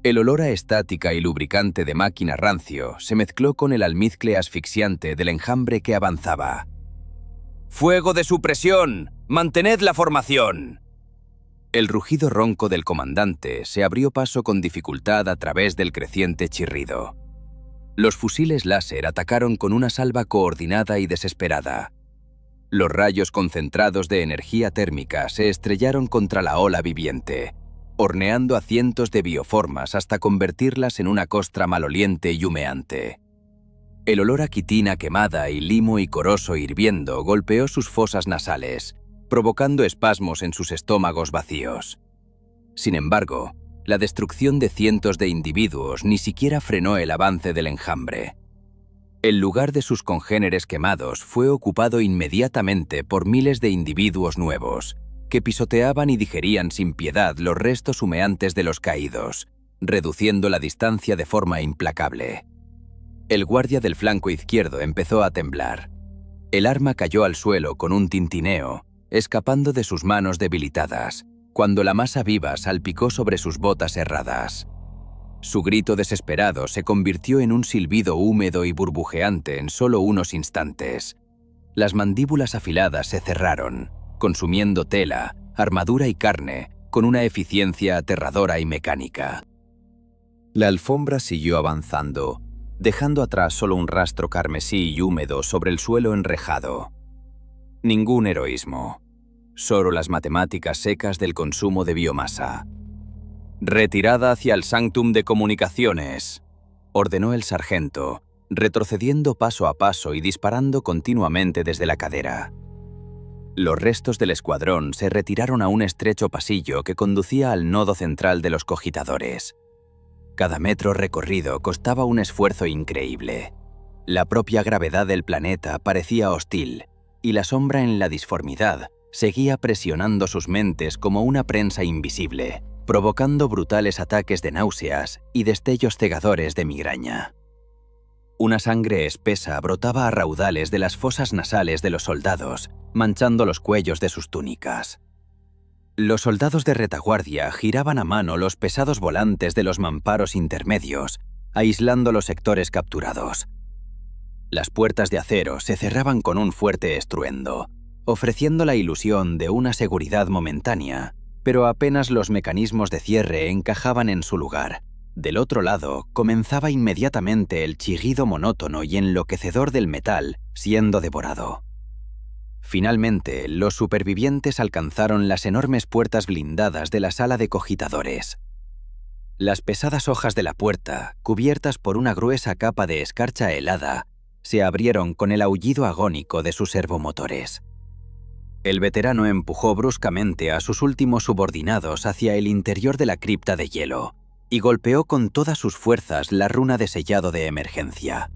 El olor a estática y lubricante de máquina rancio se mezcló con el almizcle asfixiante del enjambre que avanzaba. «¡Fuego de supresión! ¡Mantened la formación!». El rugido ronco del comandante se abrió paso con dificultad a través del creciente chirrido. Los fusiles láser atacaron con una salva coordinada y desesperada. Los rayos concentrados de energía térmica se estrellaron contra la ola viviente, horneando a cientos de bioformas hasta convertirlas en una costra maloliente y humeante. El olor a quitina quemada y limo icoroso hirviendo golpeó sus fosas nasales, provocando espasmos en sus estómagos vacíos. Sin embargo, la destrucción de cientos de individuos ni siquiera frenó el avance del enjambre. El lugar de sus congéneres quemados fue ocupado inmediatamente por miles de individuos nuevos, que pisoteaban y digerían sin piedad los restos humeantes de los caídos, reduciendo la distancia de forma implacable. El guardia del flanco izquierdo empezó a temblar. El arma cayó al suelo con un tintineo, escapando de sus manos debilitadas, cuando la masa viva salpicó sobre sus botas herradas. Su grito desesperado se convirtió en un silbido húmedo y burbujeante en solo unos instantes. Las mandíbulas afiladas se cerraron, consumiendo tela, armadura y carne con una eficiencia aterradora y mecánica. La alfombra siguió avanzando, dejando atrás solo un rastro carmesí y húmedo sobre el suelo enrejado. Ningún heroísmo, solo las matemáticas secas del consumo de biomasa. «Retirada hacia el Sanctum de Comunicaciones», ordenó el sargento, retrocediendo paso a paso y disparando continuamente desde la cadera. Los restos del escuadrón se retiraron a un estrecho pasillo que conducía al nodo central de los cogitadores. Cada metro recorrido costaba un esfuerzo increíble. La propia gravedad del planeta parecía hostil, y la sombra en la disformidad seguía presionando sus mentes como una prensa invisible, provocando brutales ataques de náuseas y destellos cegadores de migraña. Una sangre espesa brotaba a raudales de las fosas nasales de los soldados, manchando los cuellos de sus túnicas. Los soldados de retaguardia giraban a mano los pesados volantes de los mamparos intermedios, aislando los sectores capturados. Las puertas de acero se cerraban con un fuerte estruendo, ofreciendo la ilusión de una seguridad momentánea, pero apenas los mecanismos de cierre encajaban en su lugar. Del otro lado comenzaba inmediatamente el chirrido monótono y enloquecedor del metal siendo devorado. Finalmente, los supervivientes alcanzaron las enormes puertas blindadas de la sala de cogitadores. Las pesadas hojas de la puerta, cubiertas por una gruesa capa de escarcha helada, se abrieron con el aullido agónico de sus servomotores. El veterano empujó bruscamente a sus últimos subordinados hacia el interior de la cripta de hielo y golpeó con todas sus fuerzas la runa de sellado de emergencia.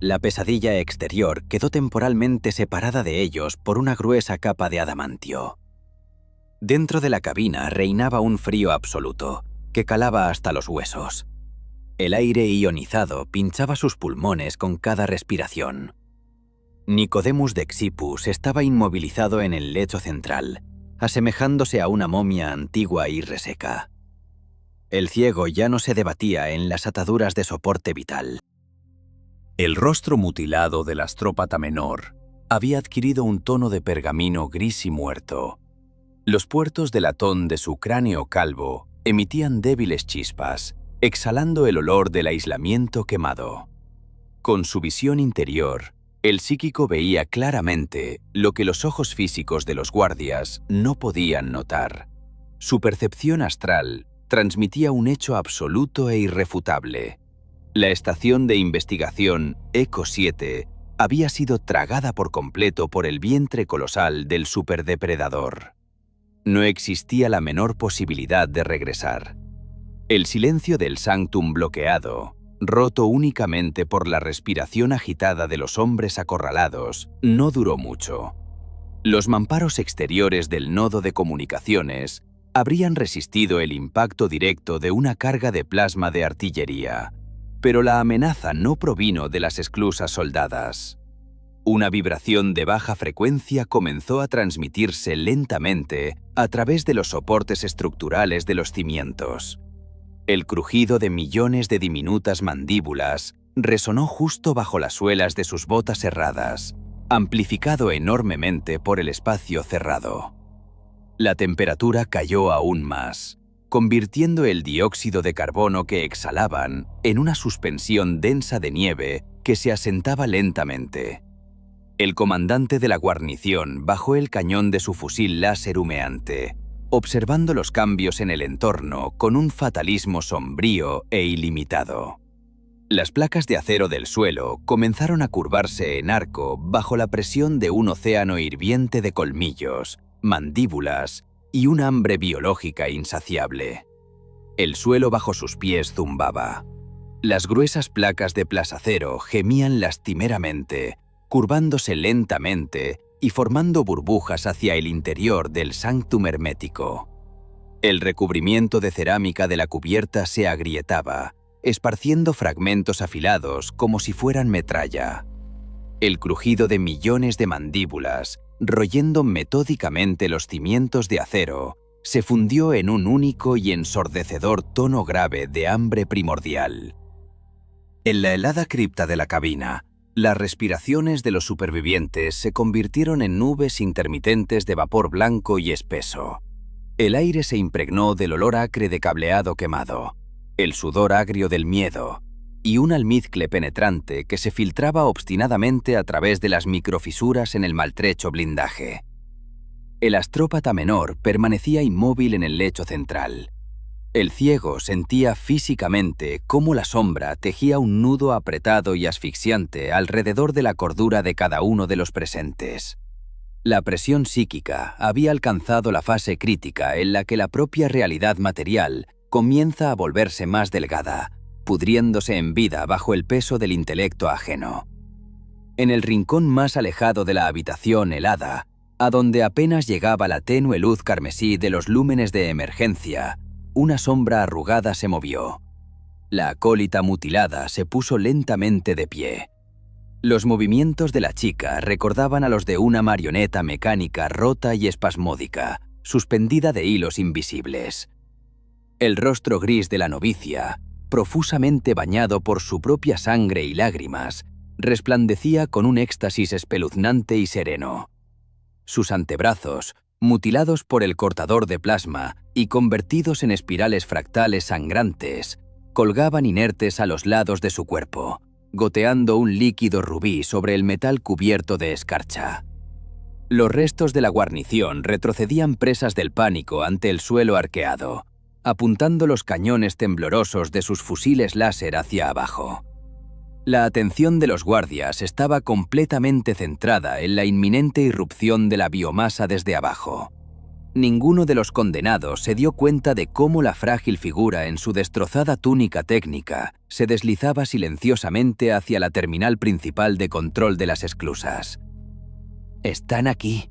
La pesadilla exterior quedó temporalmente separada de ellos por una gruesa capa de adamantio. Dentro de la cabina reinaba un frío absoluto, que calaba hasta los huesos. El aire ionizado pinchaba sus pulmones con cada respiración. Nicodemus de Xipus estaba inmovilizado en el lecho central, asemejándose a una momia antigua y reseca. El ciego ya no se debatía en las ataduras de soporte vital. El rostro mutilado del astrópata menor había adquirido un tono de pergamino gris y muerto. Los puertos de latón de su cráneo calvo emitían débiles chispas, exhalando el olor del aislamiento quemado. Con su visión interior, el psíquico veía claramente lo que los ojos físicos de los guardias no podían notar. Su percepción astral transmitía un hecho absoluto e irrefutable. La estación de investigación Eco 7 había sido tragada por completo por el vientre colosal del superdepredador. No existía la menor posibilidad de regresar. El silencio del Sanctum bloqueado, roto únicamente por la respiración agitada de los hombres acorralados, no duró mucho. Los mamparos exteriores del nodo de comunicaciones habrían resistido el impacto directo de una carga de plasma de artillería, pero la amenaza no provino de las esclusas soldadas. Una vibración de baja frecuencia comenzó a transmitirse lentamente a través de los soportes estructurales de los cimientos. El crujido de millones de diminutas mandíbulas resonó justo bajo las suelas de sus botas herradas, amplificado enormemente por el espacio cerrado. La temperatura cayó aún más, convirtiendo el dióxido de carbono que exhalaban en una suspensión densa de nieve que se asentaba lentamente. El comandante de la guarnición bajó el cañón de su fusil láser humeante, observando los cambios en el entorno con un fatalismo sombrío e ilimitado. Las placas de acero del suelo comenzaron a curvarse en arco bajo la presión de un océano hirviente de colmillos, mandíbulas y un hambre biológica insaciable. El suelo bajo sus pies zumbaba. Las gruesas placas de plasacero gemían lastimeramente, curvándose lentamente y formando burbujas hacia el interior del sanctum hermético. El recubrimiento de cerámica de la cubierta se agrietaba, esparciendo fragmentos afilados como si fueran metralla. El crujido de millones de mandíbulas, royendo metódicamente los cimientos de acero, se fundió en un único y ensordecedor tono grave de hambre primordial. En la helada cripta de la cabina, las respiraciones de los supervivientes se convirtieron en nubes intermitentes de vapor blanco y espeso. El aire se impregnó del olor acre de cableado quemado, el sudor agrio del miedo y un almizcle penetrante que se filtraba obstinadamente a través de las microfisuras en el maltrecho blindaje. El astrópata menor permanecía inmóvil en el lecho central. El ciego sentía físicamente cómo la sombra tejía un nudo apretado y asfixiante alrededor de la cordura de cada uno de los presentes. La presión psíquica había alcanzado la fase crítica en la que la propia realidad material comienza a volverse más delgada, pudriéndose en vida bajo el peso del intelecto ajeno. En el rincón más alejado de la habitación helada, a donde apenas llegaba la tenue luz carmesí de los lúmenes de emergencia, una sombra arrugada se movió. La acólita mutilada se puso lentamente de pie. Los movimientos de la chica recordaban a los de una marioneta mecánica rota y espasmódica, suspendida de hilos invisibles. El rostro gris de la novicia, profusamente bañado por su propia sangre y lágrimas, resplandecía con un éxtasis espeluznante y sereno. Sus antebrazos, mutilados por el cortador de plasma y convertidos en espirales fractales sangrantes, colgaban inertes a los lados de su cuerpo, goteando un líquido rubí sobre el metal cubierto de escarcha. Los restos de la guarnición retrocedían presas del pánico ante el suelo arqueado, apuntando los cañones temblorosos de sus fusiles láser hacia abajo. La atención de los guardias estaba completamente centrada en la inminente irrupción de la biomasa desde abajo. Ninguno de los condenados se dio cuenta de cómo la frágil figura en su destrozada túnica técnica se deslizaba silenciosamente hacia la terminal principal de control de las esclusas. «Están aquí».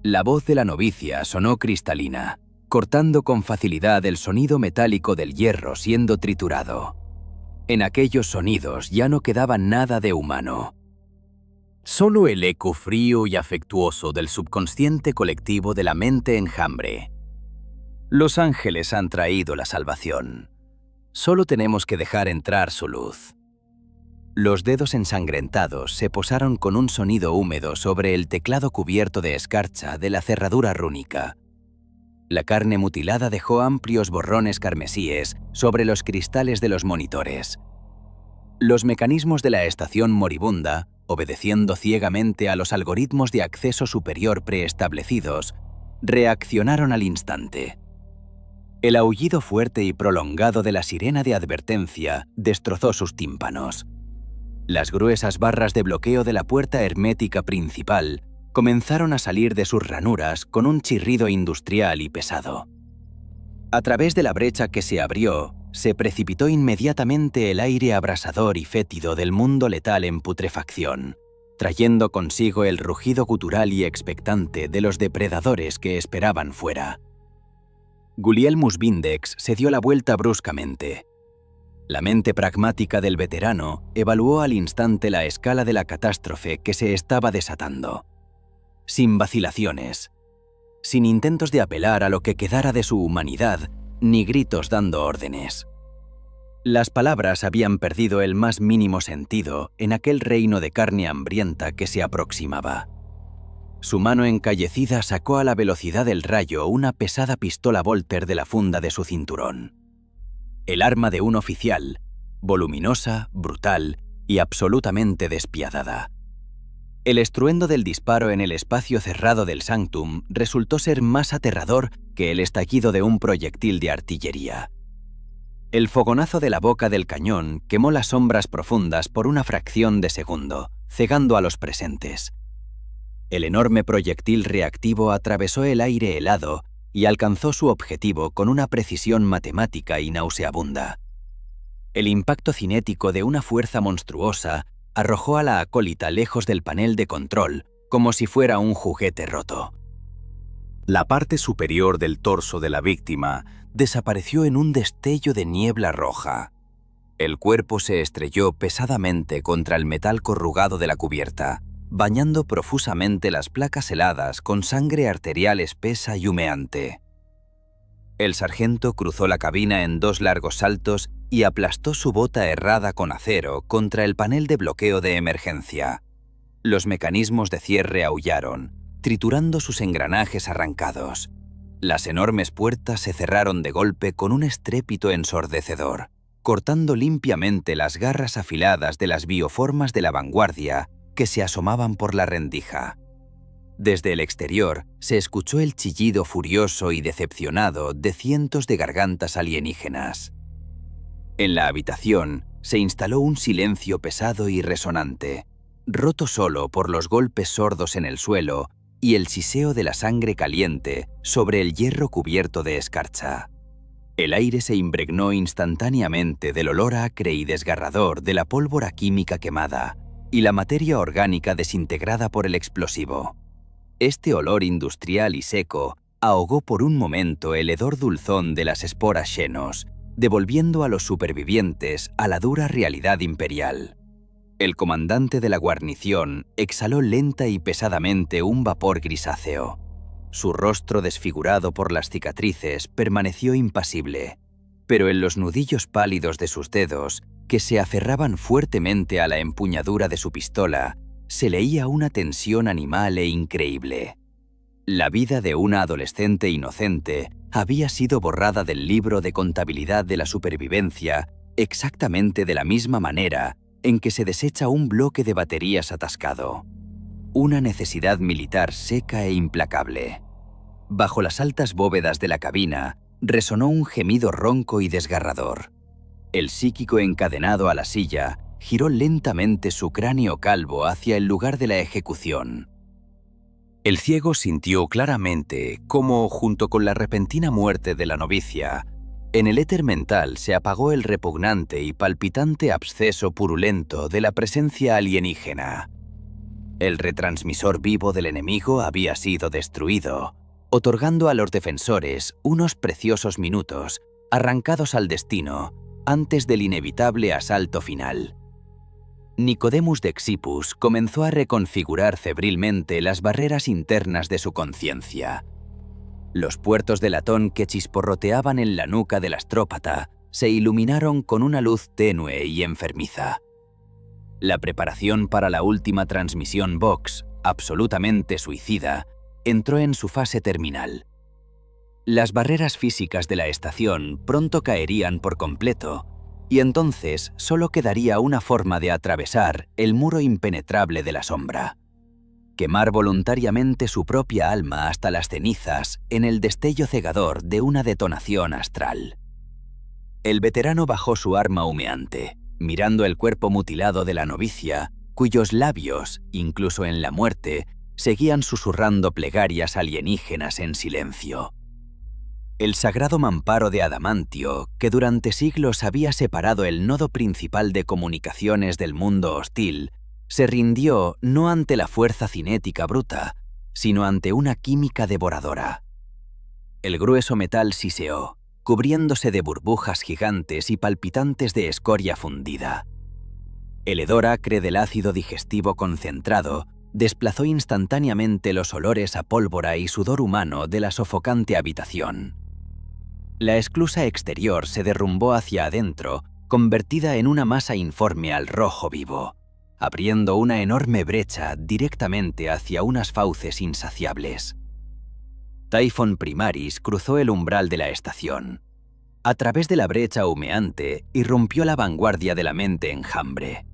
La voz de la novicia sonó cristalina, cortando con facilidad el sonido metálico del hierro siendo triturado. En aquellos sonidos ya no quedaba nada de humano. Solo el eco frío y afectuoso del subconsciente colectivo de la mente enjambre. Los ángeles han traído la salvación. Solo tenemos que dejar entrar su luz. Los dedos ensangrentados se posaron con un sonido húmedo sobre el teclado cubierto de escarcha de la cerradura rúnica. La carne mutilada dejó amplios borrones carmesíes sobre los cristales de los monitores. Los mecanismos de la estación moribunda, obedeciendo ciegamente a los algoritmos de acceso superior preestablecidos, reaccionaron al instante. El aullido fuerte y prolongado de la sirena de advertencia destrozó sus tímpanos. Las gruesas barras de bloqueo de la puerta hermética principal comenzaron a salir de sus ranuras con un chirrido industrial y pesado. A través de la brecha que se abrió, se precipitó inmediatamente el aire abrasador y fétido del mundo letal en putrefacción, trayendo consigo el rugido gutural y expectante de los depredadores que esperaban fuera. Gulielmus Vindex se dio la vuelta bruscamente. La mente pragmática del veterano evaluó al instante la escala de la catástrofe que se estaba desatando. Sin vacilaciones, sin intentos de apelar a lo que quedara de su humanidad, ni gritos dando órdenes. Las palabras habían perdido el más mínimo sentido en aquel reino de carne hambrienta que se aproximaba. Su mano encallecida sacó a la velocidad del rayo una pesada pistola Volter de la funda de su cinturón. El arma de un oficial, voluminosa, brutal y absolutamente despiadada. El estruendo del disparo en el espacio cerrado del Sanctum resultó ser más aterrador que el estallido de un proyectil de artillería. El fogonazo de la boca del cañón quemó las sombras profundas por una fracción de segundo, cegando a los presentes. El enorme proyectil reactivo atravesó el aire helado y alcanzó su objetivo con una precisión matemática y nauseabunda. El impacto cinético de una fuerza monstruosa arrojó a la acólita lejos del panel de control, como si fuera un juguete roto. La parte superior del torso de la víctima desapareció en un destello de niebla roja. El cuerpo se estrelló pesadamente contra el metal corrugado de la cubierta, bañando profusamente las placas heladas con sangre arterial espesa y humeante. El sargento cruzó la cabina en 2 largos saltos y aplastó su bota herrada con acero contra el panel de bloqueo de emergencia. Los mecanismos de cierre aullaron, triturando sus engranajes arrancados. Las enormes puertas se cerraron de golpe con un estrépito ensordecedor, cortando limpiamente las garras afiladas de las bioformas de la vanguardia que se asomaban por la rendija. Desde el exterior se escuchó el chillido furioso y decepcionado de cientos de gargantas alienígenas. En la habitación se instaló un silencio pesado y resonante, roto solo por los golpes sordos en el suelo y el siseo de la sangre caliente sobre el hierro cubierto de escarcha. El aire se impregnó instantáneamente del olor acre y desgarrador de la pólvora química quemada y la materia orgánica desintegrada por el explosivo. Este olor industrial y seco ahogó por un momento el hedor dulzón de las esporas xenos, devolviendo a los supervivientes a la dura realidad imperial. El comandante de la guarnición exhaló lenta y pesadamente un vapor grisáceo. Su rostro desfigurado por las cicatrices permaneció impasible, pero en los nudillos pálidos de sus dedos, que se aferraban fuertemente a la empuñadura de su pistola, se leía una tensión animal e increíble. La vida de una adolescente inocente había sido borrada del libro de contabilidad de la supervivencia exactamente de la misma manera en que se desecha un bloque de baterías atascado. Una necesidad militar seca e implacable. Bajo las altas bóvedas de la cabina resonó un gemido ronco y desgarrador. El psíquico encadenado a la silla giró lentamente su cráneo calvo hacia el lugar de la ejecución. El ciego sintió claramente cómo, junto con la repentina muerte de la novicia, en el éter mental se apagó el repugnante y palpitante absceso purulento de la presencia alienígena. El retransmisor vivo del enemigo había sido destruido, otorgando a los defensores unos preciosos minutos, arrancados al destino, antes del inevitable asalto final. Nicodemus de Xipus comenzó a reconfigurar febrilmente las barreras internas de su conciencia. Los puertos de latón que chisporroteaban en la nuca del astrópata se iluminaron con una luz tenue y enfermiza. La preparación para la última transmisión Vox, absolutamente suicida, entró en su fase terminal. Las barreras físicas de la estación pronto caerían por completo, y entonces solo quedaría una forma de atravesar el muro impenetrable de la sombra. Quemar voluntariamente su propia alma hasta las cenizas en el destello cegador de una detonación astral. El veterano bajó su arma humeante, mirando el cuerpo mutilado de la novicia, cuyos labios, incluso en la muerte, seguían susurrando plegarias alienígenas en silencio. El sagrado mamparo de adamantio, que durante siglos había separado el nodo principal de comunicaciones del mundo hostil, se rindió no ante la fuerza cinética bruta, sino ante una química devoradora. El grueso metal siseó, cubriéndose de burbujas gigantes y palpitantes de escoria fundida. El hedor acre del ácido digestivo concentrado desplazó instantáneamente los olores a pólvora y sudor humano de la sofocante habitación. La esclusa exterior se derrumbó hacia adentro, convertida en una masa informe al rojo vivo, abriendo una enorme brecha directamente hacia unas fauces insaciables. Typhon Primaris cruzó el umbral de la estación. A través de la brecha humeante irrumpió la vanguardia de la mente enjambre.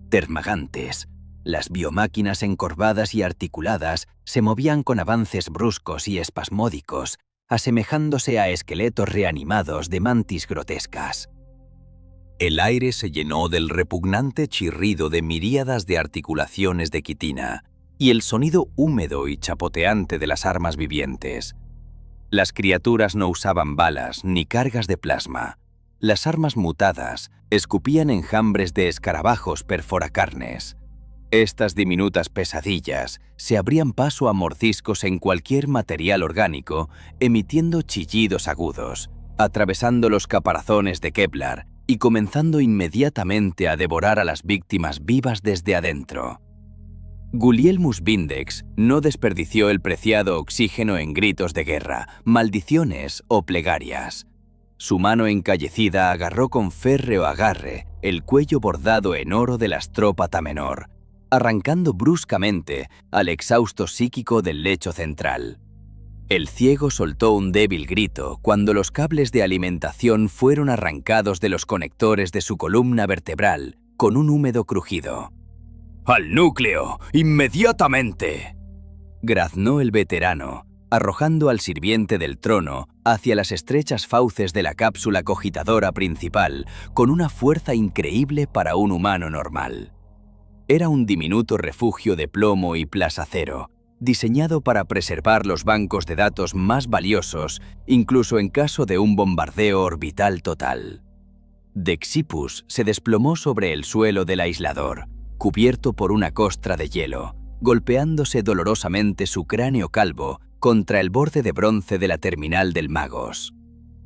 Termagantes, las biomáquinas encorvadas y articuladas se movían con avances bruscos y espasmódicos, asemejándose a esqueletos reanimados de mantis grotescas. El aire se llenó del repugnante chirrido de miríadas de articulaciones de quitina y el sonido húmedo y chapoteante de las armas vivientes. Las criaturas no usaban balas ni cargas de plasma. Las armas mutadas escupían enjambres de escarabajos perforacarnes. Estas diminutas pesadillas se abrían paso a mordiscos en cualquier material orgánico, emitiendo chillidos agudos, atravesando los caparazones de Kevlar y comenzando inmediatamente a devorar a las víctimas vivas desde adentro. Gulielmus Vindex no desperdició el preciado oxígeno en gritos de guerra, maldiciones o plegarias. Su mano encallecida agarró con férreo agarre el cuello bordado en oro del astrópata menor, arrancando bruscamente al exhausto psíquico del lecho central. El ciego soltó un débil grito cuando los cables de alimentación fueron arrancados de los conectores de su columna vertebral con un húmedo crujido. ¡Al núcleo, inmediatamente!, graznó el veterano, arrojando al sirviente del trono hacia las estrechas fauces de la cápsula cogitadora principal con una fuerza increíble para un humano normal. Era un diminuto refugio de plomo y plasacero, diseñado para preservar los bancos de datos más valiosos, incluso en caso de un bombardeo orbital total. Dexippus se desplomó sobre el suelo del aislador, cubierto por una costra de hielo, golpeándose dolorosamente su cráneo calvo contra el borde de bronce de la terminal del Magos.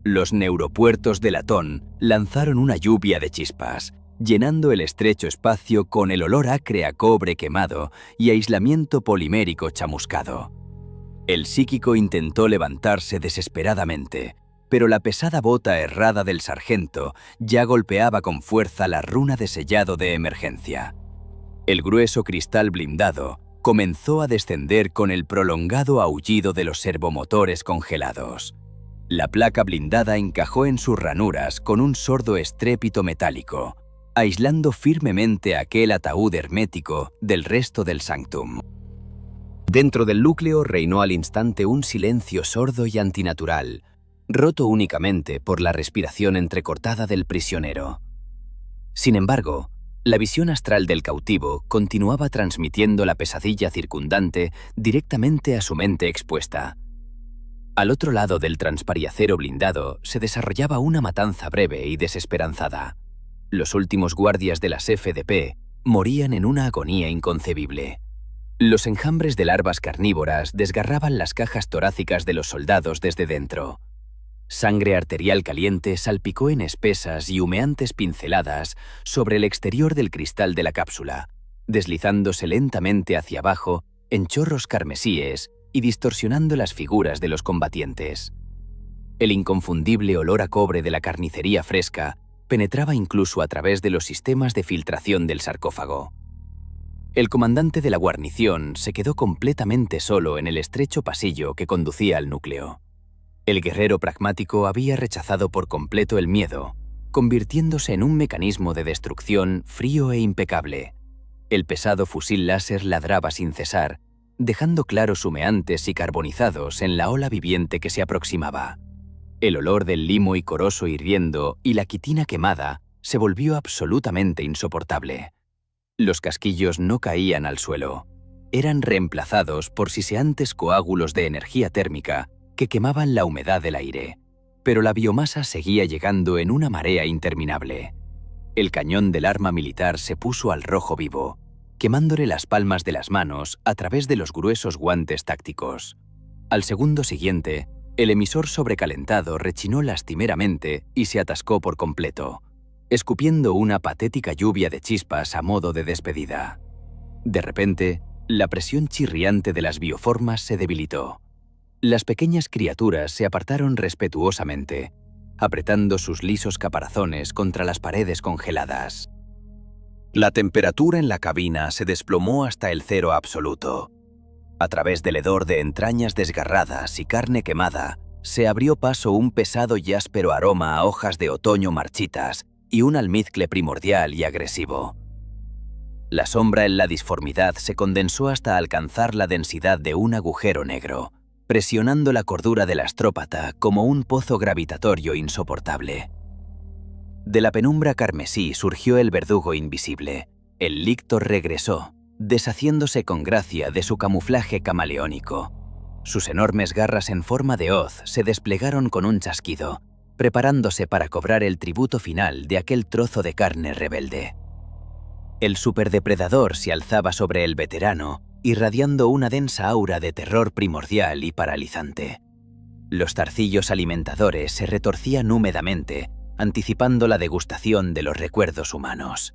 Los neuropuertos de latón lanzaron una lluvia de chispas, llenando el estrecho espacio con el olor acre a cobre quemado y aislamiento polimérico chamuscado. El psíquico intentó levantarse desesperadamente, pero la pesada bota herrada del sargento ya golpeaba con fuerza la runa de sellado de emergencia. El grueso cristal blindado comenzó a descender con el prolongado aullido de los servomotores congelados. La placa blindada encajó en sus ranuras con un sordo estrépito metálico, aislando firmemente aquel ataúd hermético del resto del sanctum. Dentro del núcleo reinó al instante un silencio sordo y antinatural, roto únicamente por la respiración entrecortada del prisionero. Sin embargo, la visión astral del cautivo continuaba transmitiendo la pesadilla circundante directamente a su mente expuesta. Al otro lado del transpariacero blindado se desarrollaba una matanza breve y desesperanzada. Los últimos guardias de las FDP morían en una agonía inconcebible. Los enjambres de larvas carnívoras desgarraban las cajas torácicas de los soldados desde dentro. Sangre arterial caliente salpicó en espesas y humeantes pinceladas sobre el exterior del cristal de la cápsula, deslizándose lentamente hacia abajo en chorros carmesíes y distorsionando las figuras de los combatientes. El inconfundible olor a cobre de la carnicería fresca penetraba incluso a través de los sistemas de filtración del sarcófago. El comandante de la guarnición se quedó completamente solo en el estrecho pasillo que conducía al núcleo. El guerrero pragmático había rechazado por completo el miedo, convirtiéndose en un mecanismo de destrucción frío e impecable. El pesado fusil láser ladraba sin cesar, dejando claros humeantes y carbonizados en la ola viviente que se aproximaba. El olor del limo icoroso hirviendo y la quitina quemada se volvió absolutamente insoportable. Los casquillos no caían al suelo. Eran reemplazados por siseantes coágulos de energía térmica que quemaban la humedad del aire, pero la biomasa seguía llegando en una marea interminable. El cañón del arma militar se puso al rojo vivo, quemándole las palmas de las manos a través de los gruesos guantes tácticos. Al segundo siguiente, El emisor sobrecalentado rechinó lastimeramente y se atascó por completo, escupiendo una patética lluvia de chispas a modo de despedida. De repente, la presión chirriante de las bioformas se debilitó. Las pequeñas criaturas se apartaron respetuosamente, apretando sus lisos caparazones contra las paredes congeladas. La temperatura en la cabina se desplomó hasta el cero absoluto. A través del hedor de entrañas desgarradas y carne quemada, se abrió paso un pesado y áspero aroma a hojas de otoño marchitas y un almizcle primordial y agresivo. La sombra en la disformidad se condensó hasta alcanzar la densidad de un agujero negro, presionando la cordura del astrópata como un pozo gravitatorio insoportable. De la penumbra carmesí surgió el verdugo invisible. El lictor regresó, deshaciéndose con gracia de su camuflaje camaleónico. Sus enormes garras en forma de hoz se desplegaron con un chasquido, preparándose para cobrar el tributo final de aquel trozo de carne rebelde. El superdepredador se alzaba sobre el veterano, irradiando una densa aura de terror primordial y paralizante. Los zarcillos alimentadores se retorcían húmedamente, anticipando la degustación de los recuerdos humanos.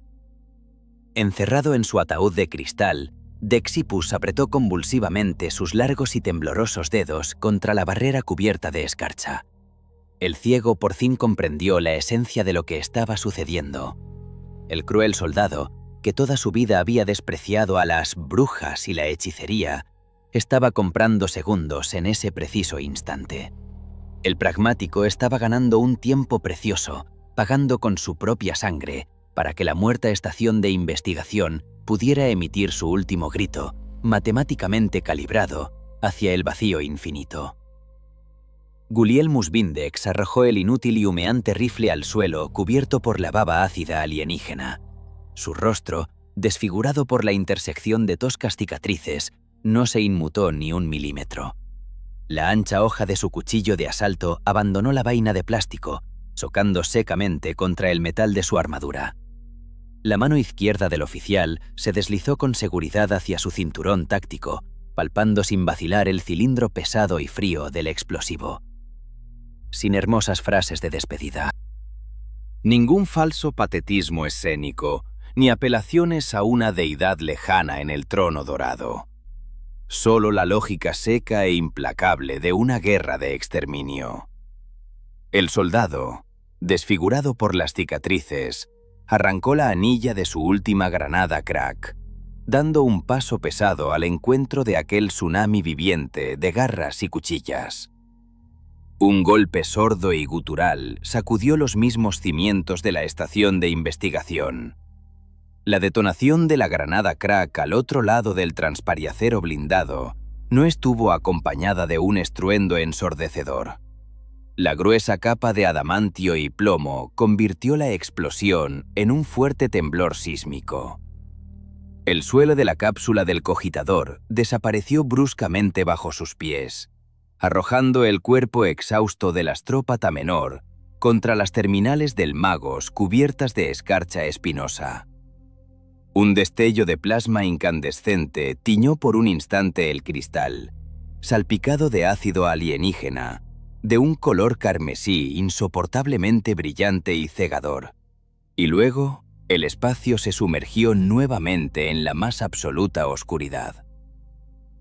Encerrado en su ataúd de cristal, Dexippus apretó convulsivamente sus largos y temblorosos dedos contra la barrera cubierta de escarcha. El ciego por fin comprendió la esencia de lo que estaba sucediendo. El cruel soldado, que toda su vida había despreciado a las brujas y la hechicería, estaba comprando segundos en ese preciso instante. El pragmático estaba ganando un tiempo precioso, pagando con su propia sangre, para que la muerta estación de investigación pudiera emitir su último grito, matemáticamente calibrado, hacia el vacío infinito. Gulielmus Vindex arrojó el inútil y humeante rifle al suelo cubierto por la baba ácida alienígena. Su rostro, desfigurado por la intersección de toscas cicatrices, no se inmutó ni un milímetro. La ancha hoja de su cuchillo de asalto abandonó la vaina de plástico, chocando secamente contra el metal de su armadura. La mano izquierda del oficial se deslizó con seguridad hacia su cinturón táctico, palpando sin vacilar el cilindro pesado y frío del explosivo. Sin hermosas frases de despedida. Ningún falso patetismo escénico, ni apelaciones a una deidad lejana en el trono dorado. Solo la lógica seca e implacable de una guerra de exterminio. El soldado, desfigurado por las cicatrices, arrancó la anilla de su última granada crack, dando un paso pesado al encuentro de aquel tsunami viviente de garras y cuchillas. Un golpe sordo y gutural sacudió los mismos cimientos de la estación de investigación. La detonación de la granada crack al otro lado del transpariacero blindado no estuvo acompañada de un estruendo ensordecedor. La gruesa capa de adamantio y plomo convirtió la explosión en un fuerte temblor sísmico. El suelo de la cápsula del cogitador desapareció bruscamente bajo sus pies, arrojando el cuerpo exhausto del astrópata menor contra las terminales del Magos cubiertas de escarcha espinosa. Un destello de plasma incandescente tiñó por un instante el cristal, salpicado de ácido alienígena, de un color carmesí insoportablemente brillante y cegador. Y luego, el espacio se sumergió nuevamente en la más absoluta oscuridad.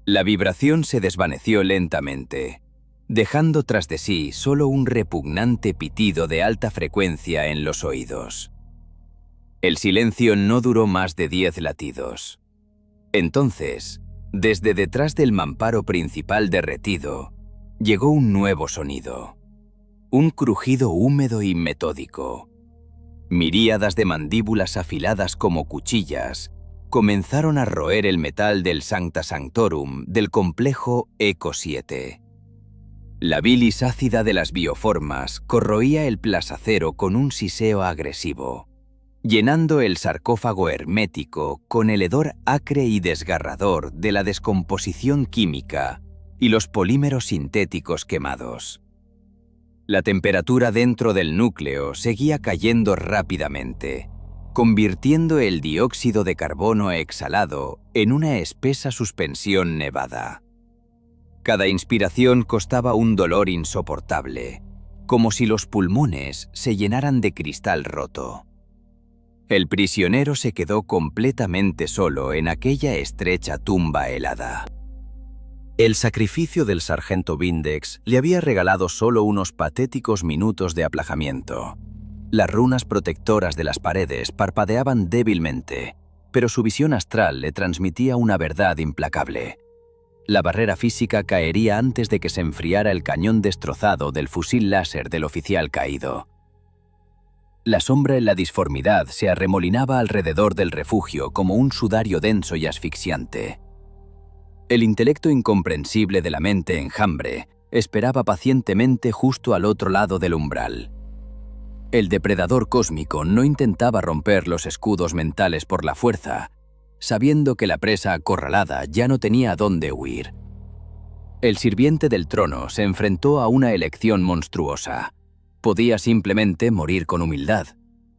La vibración se desvaneció lentamente, dejando tras de sí solo un repugnante pitido de alta frecuencia en los oídos. El silencio no duró más de 10 latidos. Entonces, desde detrás del mamparo principal derretido, llegó un nuevo sonido. Un crujido húmedo y metódico. Miríadas de mandíbulas afiladas como cuchillas comenzaron a roer el metal del Sancta Sanctorum del complejo Eco 7. La bilis ácida de las bioformas corroía el plasacero con un siseo agresivo, llenando el sarcófago hermético con el hedor acre y desgarrador de la descomposición química y los polímeros sintéticos quemados. La temperatura dentro del núcleo seguía cayendo rápidamente, convirtiendo el dióxido de carbono exhalado en una espesa suspensión nevada. Cada inspiración costaba un dolor insoportable, como si los pulmones se llenaran de cristal roto. El prisionero se quedó completamente solo en aquella estrecha tumba helada. El sacrificio del sargento Vindex le había regalado solo unos patéticos minutos de aplazamiento. Las runas protectoras de las paredes parpadeaban débilmente, pero su visión astral le transmitía una verdad implacable. La barrera física caería antes de que se enfriara el cañón destrozado del fusil láser del oficial caído. La sombra en la disformidad se arremolinaba alrededor del refugio como un sudario denso y asfixiante. El intelecto incomprensible de la mente enjambre esperaba pacientemente justo al otro lado del umbral. El depredador cósmico no intentaba romper los escudos mentales por la fuerza, sabiendo que la presa acorralada ya no tenía a dónde huir. El sirviente del trono se enfrentó a una elección monstruosa. Podía simplemente morir con humildad,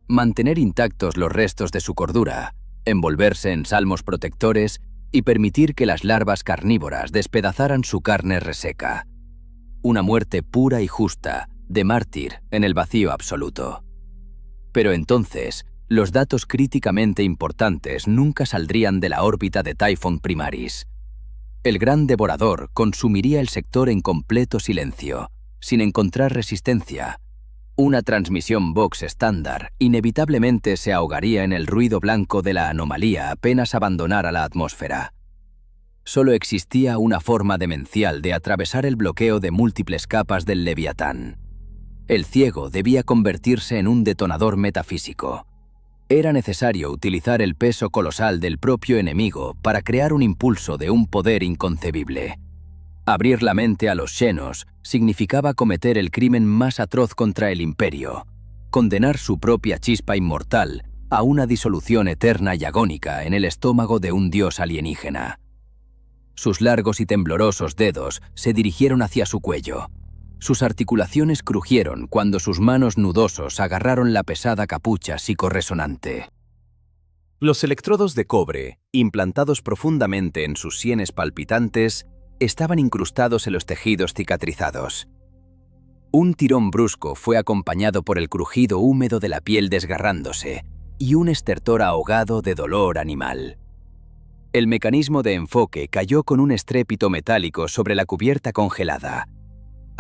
mantener intactos los restos de su cordura, envolverse en salmos protectores y permitir que las larvas carnívoras despedazaran su carne reseca. Una muerte pura y justa, de mártir en el vacío absoluto. Pero entonces, los datos críticamente importantes nunca saldrían de la órbita de Typhon Primaris. El gran devorador consumiría el sector en completo silencio, sin encontrar resistencia. Una transmisión Vox estándar inevitablemente se ahogaría en el ruido blanco de la anomalía apenas abandonara la atmósfera. Solo existía una forma demencial de atravesar el bloqueo de múltiples capas del Leviatán. El ciego debía convertirse en un detonador metafísico. Era necesario utilizar el peso colosal del propio enemigo para crear un impulso de un poder inconcebible. Abrir la mente a los Xenos significaba cometer el crimen más atroz contra el Imperio, condenar su propia chispa inmortal a una disolución eterna y agónica en el estómago de un dios alienígena. Sus largos y temblorosos dedos se dirigieron hacia su cuello. Sus articulaciones crujieron cuando sus manos nudosos agarraron la pesada capucha psicorresonante. Los electrodos de cobre, implantados profundamente en sus sienes palpitantes, estaban incrustados en los tejidos cicatrizados. Un tirón brusco fue acompañado por el crujido húmedo de la piel desgarrándose y un estertor ahogado de dolor animal. El mecanismo de enfoque cayó con un estrépito metálico sobre la cubierta congelada.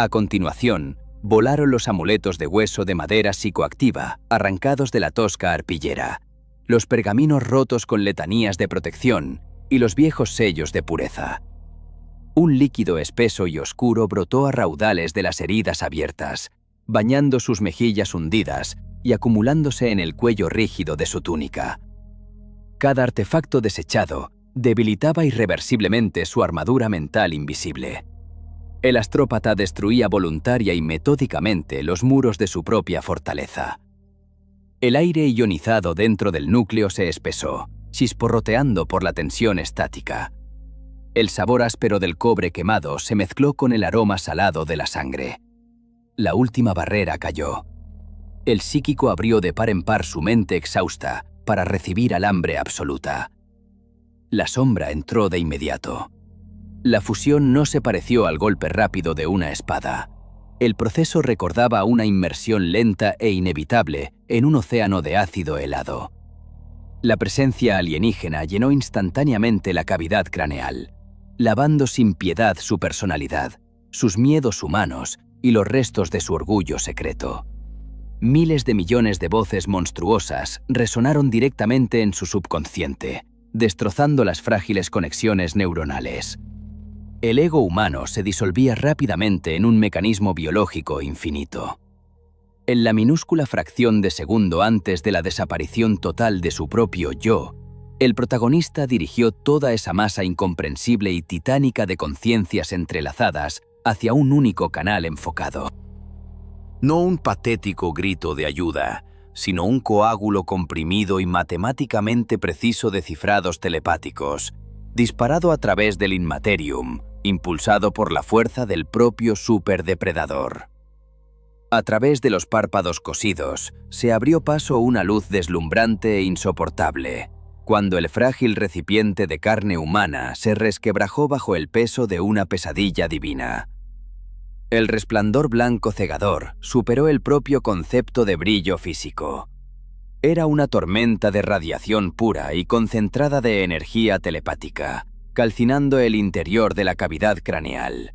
A continuación, volaron los amuletos de hueso de madera psicoactiva, arrancados de la tosca arpillera, los pergaminos rotos con letanías de protección y los viejos sellos de pureza. Un líquido espeso y oscuro brotó a raudales de las heridas abiertas, bañando sus mejillas hundidas y acumulándose en el cuello rígido de su túnica. Cada artefacto desechado debilitaba irreversiblemente su armadura mental invisible. El astrópata destruía voluntaria y metódicamente los muros de su propia fortaleza. El aire ionizado dentro del núcleo se espesó, chisporroteando por la tensión estática. El sabor áspero del cobre quemado se mezcló con el aroma salado de la sangre. La última barrera cayó. El psíquico abrió de par en par su mente exhausta para recibir alambre absoluta. La sombra entró de inmediato. La fusión no se pareció al golpe rápido de una espada. El proceso recordaba una inmersión lenta e inevitable en un océano de ácido helado. La presencia alienígena llenó instantáneamente la cavidad craneal, lavando sin piedad su personalidad, sus miedos humanos y los restos de su orgullo secreto. Miles de millones de voces monstruosas resonaron directamente en su subconsciente, destrozando las frágiles conexiones neuronales. El ego humano se disolvía rápidamente en un mecanismo biológico infinito. En la minúscula fracción de segundo antes de la desaparición total de su propio yo, el protagonista dirigió toda esa masa incomprensible y titánica de conciencias entrelazadas hacia un único canal enfocado. No un patético grito de ayuda, sino un coágulo comprimido y matemáticamente preciso de cifrados telepáticos, disparado a través del Inmaterium, impulsado por la fuerza del propio superdepredador. A través de los párpados cosidos, se abrió paso una luz deslumbrante e insoportable. cuando el frágil recipiente de carne humana se resquebrajó bajo el peso de una pesadilla divina. El resplandor blanco cegador superó el propio concepto de brillo físico. Era una tormenta de radiación pura y concentrada de energía telepática, calcinando el interior de la cavidad craneal.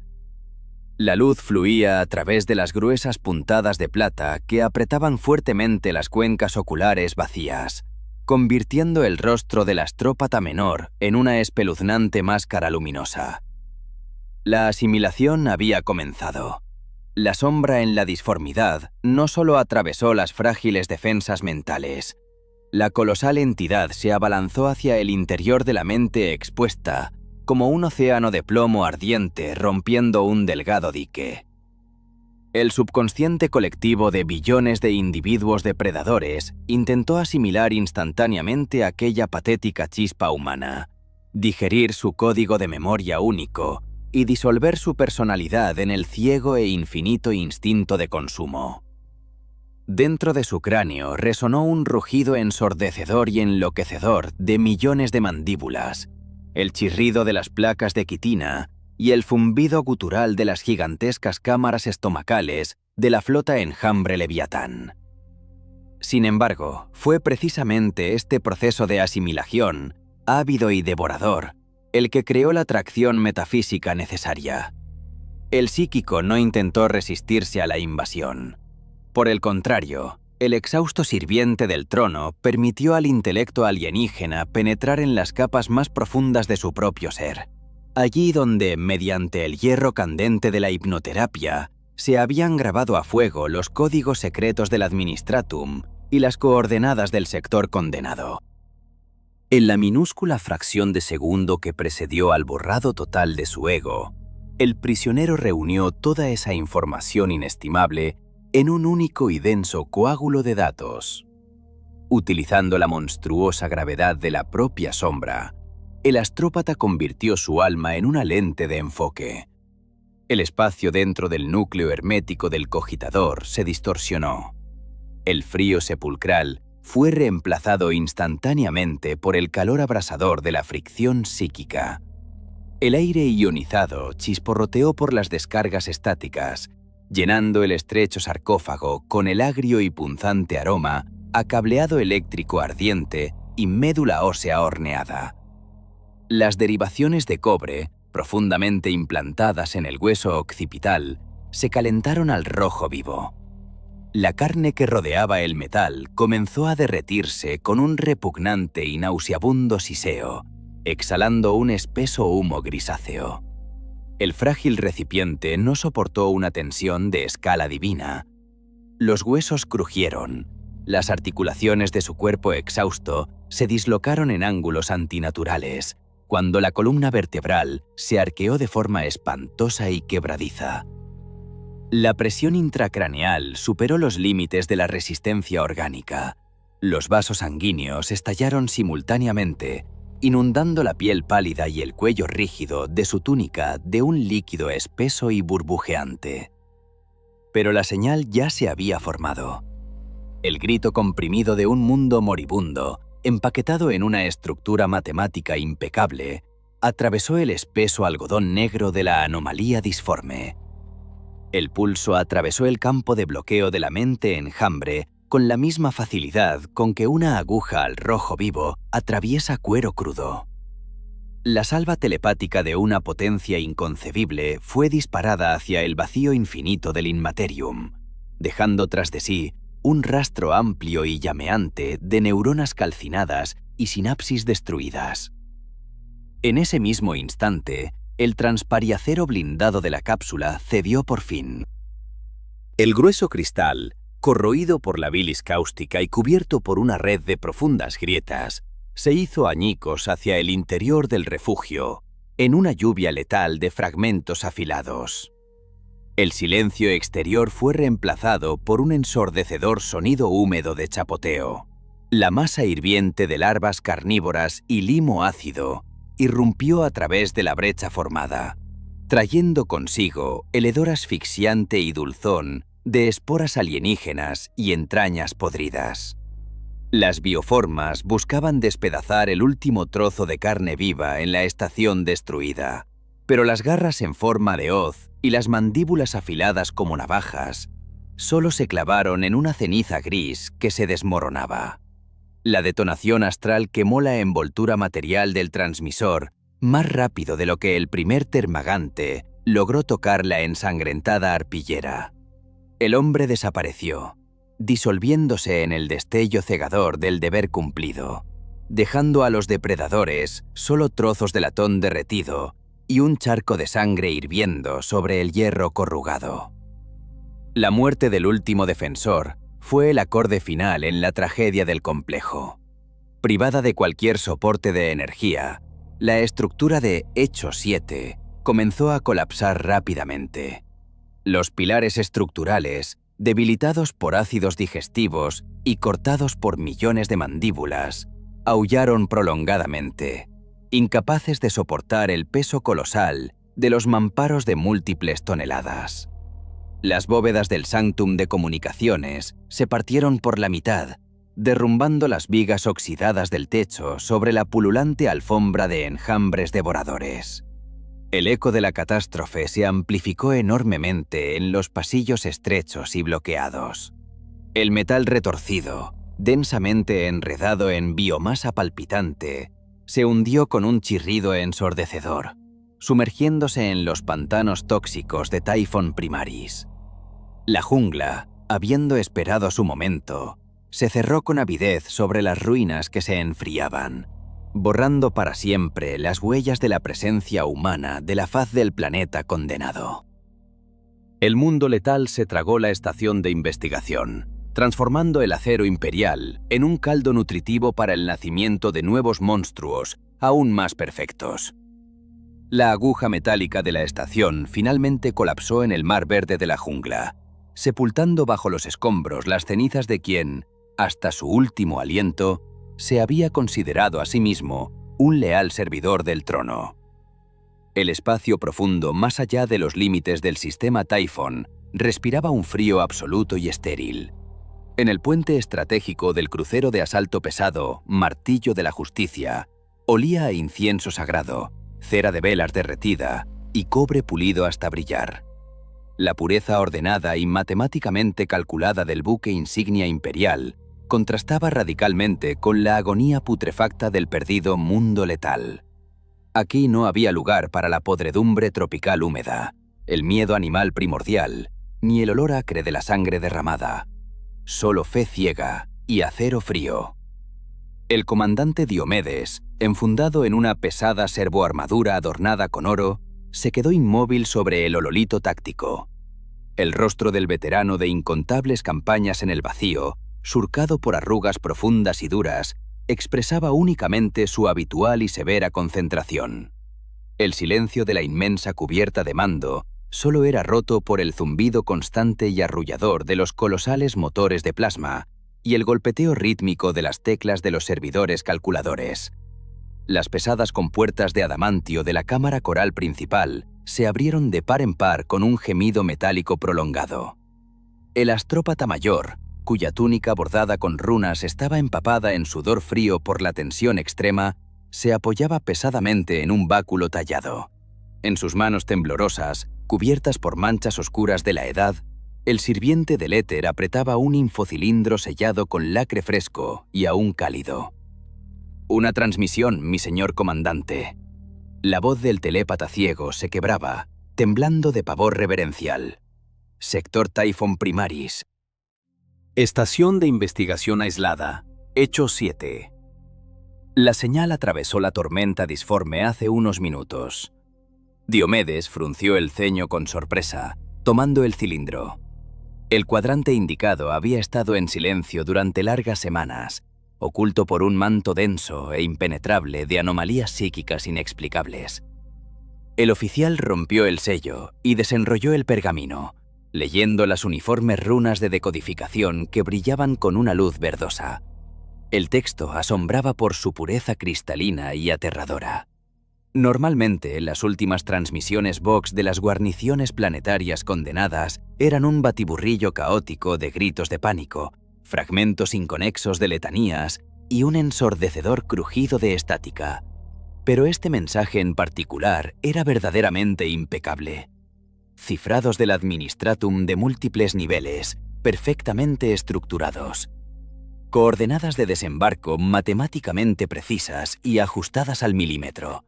La luz fluía a través de las gruesas puntadas de plata que apretaban fuertemente las cuencas oculares vacías, convirtiendo el rostro del astrópata menor en una espeluznante máscara luminosa. La asimilación había comenzado. La sombra en la disformidad no solo atravesó las frágiles defensas mentales. La colosal entidad se abalanzó hacia el interior de la mente expuesta, como un océano de plomo ardiente rompiendo un delgado dique. El subconsciente colectivo de billones de individuos depredadores intentó asimilar instantáneamente aquella patética chispa humana, digerir su código de memoria único y disolver su personalidad en el ciego e infinito instinto de consumo. Dentro de su cráneo resonó un rugido ensordecedor y enloquecedor de millones de mandíbulas, el chirrido de las placas de quitina y el zumbido gutural de las gigantescas cámaras estomacales de la flota enjambre Leviatán. Sin embargo, fue precisamente este proceso de asimilación, ávido y devorador, el que creó la atracción metafísica necesaria. El psíquico no intentó resistirse a la invasión. Por el contrario, el exhausto sirviente del trono permitió al intelecto alienígena penetrar en las capas más profundas de su propio ser, allí donde, mediante el hierro candente de la hipnoterapia, se habían grabado a fuego los códigos secretos del Administratum y las coordenadas del sector condenado. En la minúscula fracción de segundo que precedió al borrado total de su ego, el prisionero reunió toda esa información inestimable en un único y denso coágulo de datos. Utilizando la monstruosa gravedad de la propia sombra, el astrópata convirtió su alma en una lente de enfoque. El espacio dentro del núcleo hermético del cogitador se distorsionó. El frío sepulcral fue reemplazado instantáneamente por el calor abrasador de la fricción psíquica. El aire ionizado chisporroteó por las descargas estáticas, llenando el estrecho sarcófago con el agrio y punzante aroma a cableado eléctrico ardiente y médula ósea horneada. Las derivaciones de cobre, profundamente implantadas en el hueso occipital, se calentaron al rojo vivo. La carne que rodeaba el metal comenzó a derretirse con un repugnante y nauseabundo siseo, exhalando un espeso humo grisáceo. El frágil recipiente no soportó una tensión de escala divina. Los huesos crujieron, las articulaciones de su cuerpo exhausto se dislocaron en ángulos antinaturales, cuando la columna vertebral se arqueó de forma espantosa y quebradiza. La presión intracraneal superó los límites de la resistencia orgánica. Los vasos sanguíneos estallaron simultáneamente, inundando la piel pálida y el cuello rígido de su túnica de un líquido espeso y burbujeante. Pero la señal ya se había formado. El grito comprimido de un mundo moribundo, empaquetado en una estructura matemática impecable, atravesó el espeso algodón negro de la anomalía disforme. El pulso atravesó el campo de bloqueo de la mente enjambre con la misma facilidad con que una aguja al rojo vivo atraviesa cuero crudo. La salva telepática de una potencia inconcebible fue disparada hacia el vacío infinito del Inmaterium, dejando tras de sí un rastro amplio y llameante de neuronas calcinadas y sinapsis destruidas. En ese mismo instante, el transpariacero blindado de la cápsula cedió por fin. El grueso cristal, corroído por la bilis cáustica y cubierto por una red de profundas grietas, se hizo añicos hacia el interior del refugio, en una lluvia letal de fragmentos afilados. El silencio exterior fue reemplazado por un ensordecedor sonido húmedo de chapoteo. La masa hirviente de larvas carnívoras y limo ácido irrumpió a través de la brecha formada, trayendo consigo el hedor asfixiante y dulzón de esporas alienígenas y entrañas podridas. Las bioformas buscaban despedazar el último trozo de carne viva en la estación destruida, pero las garras en forma de hoz y las mandíbulas afiladas como navajas solo se clavaron en una ceniza gris que se desmoronaba. La detonación astral quemó la envoltura material del transmisor más rápido de lo que el primer termagante logró tocar la ensangrentada arpillera. El hombre desapareció, disolviéndose en el destello cegador del deber cumplido, dejando a los depredadores solo trozos de latón derretido y un charco de sangre hirviendo sobre el hierro corrugado. La muerte del último defensor fue el acorde final en la tragedia del complejo. Privada de cualquier soporte de energía, la estructura de Hecho 7 comenzó a colapsar rápidamente. Los pilares estructurales, debilitados por ácidos digestivos y cortados por millones de mandíbulas, aullaron prolongadamente, incapaces de soportar el peso colosal de los mamparos de múltiples toneladas. Las bóvedas del sanctum de comunicaciones se partieron por la mitad, derrumbando las vigas oxidadas del techo sobre la pululante alfombra de enjambres devoradores. El eco de la catástrofe se amplificó enormemente en los pasillos estrechos y bloqueados. El metal retorcido, densamente enredado en biomasa palpitante, se hundió con un chirrido ensordecedor, sumergiéndose en los pantanos tóxicos de Typhon Primaris. La jungla, habiendo esperado su momento, se cerró con avidez sobre las ruinas que se enfriaban, borrando para siempre las huellas de la presencia humana de la faz del planeta condenado. El mundo letal se tragó la estación de investigación, transformando el acero imperial en un caldo nutritivo para el nacimiento de nuevos monstruos aún más perfectos. La aguja metálica de la estación finalmente colapsó en el mar verde de la jungla, sepultando bajo los escombros las cenizas de quien, hasta su último aliento, se había considerado a sí mismo un leal servidor del trono. El espacio profundo más allá de los límites del sistema Typhon respiraba un frío absoluto y estéril. En el puente estratégico del crucero de asalto pesado Martillo de la Justicia, olía a incienso sagrado, cera de velas derretida y cobre pulido hasta brillar. La pureza ordenada y matemáticamente calculada del buque insignia imperial contrastaba radicalmente con la agonía putrefacta del perdido mundo letal. Aquí no había lugar para la podredumbre tropical húmeda, el miedo animal primordial, ni el olor acre de la sangre derramada. Solo fe ciega y acero frío. El comandante Diomedes, enfundado en una pesada servoarmadura adornada con oro, se quedó inmóvil sobre el hololito táctico. El rostro del veterano de incontables campañas en el vacío, surcado por arrugas profundas y duras, expresaba únicamente su habitual y severa concentración. El silencio de la inmensa cubierta de mando solo era roto por el zumbido constante y arrullador de los colosales motores de plasma y el golpeteo rítmico de las teclas de los servidores calculadores. Las pesadas compuertas de adamantio de la cámara coral principal se abrieron de par en par con un gemido metálico prolongado. El astrópata mayor, cuya túnica bordada con runas estaba empapada en sudor frío por la tensión extrema, se apoyaba pesadamente en un báculo tallado. En sus manos temblorosas, cubiertas por manchas oscuras de la edad, el sirviente del éter apretaba un infocilindro sellado con lacre fresco y aún cálido. «Una transmisión, mi señor comandante». La voz del telépata ciego se quebraba, temblando de pavor reverencial. «Sector Typhon Primaris». Estación de investigación aislada, Hecho 7. La señal atravesó la tormenta disforme hace unos minutos. Diomedes frunció el ceño con sorpresa, tomando el cilindro. El cuadrante indicado había estado en silencio durante largas semanas, oculto por un manto denso e impenetrable de anomalías psíquicas inexplicables. El oficial rompió el sello y desenrolló el pergamino, leyendo las uniformes runas de decodificación que brillaban con una luz verdosa. El texto asombraba por su pureza cristalina y aterradora. Normalmente, las últimas transmisiones Vox de las guarniciones planetarias condenadas eran un batiburrillo caótico de gritos de pánico, fragmentos inconexos de letanías y un ensordecedor crujido de estática. Pero este mensaje en particular era verdaderamente impecable. Cifrados del administratum de múltiples niveles, perfectamente estructurados. Coordenadas de desembarco matemáticamente precisas y ajustadas al milímetro.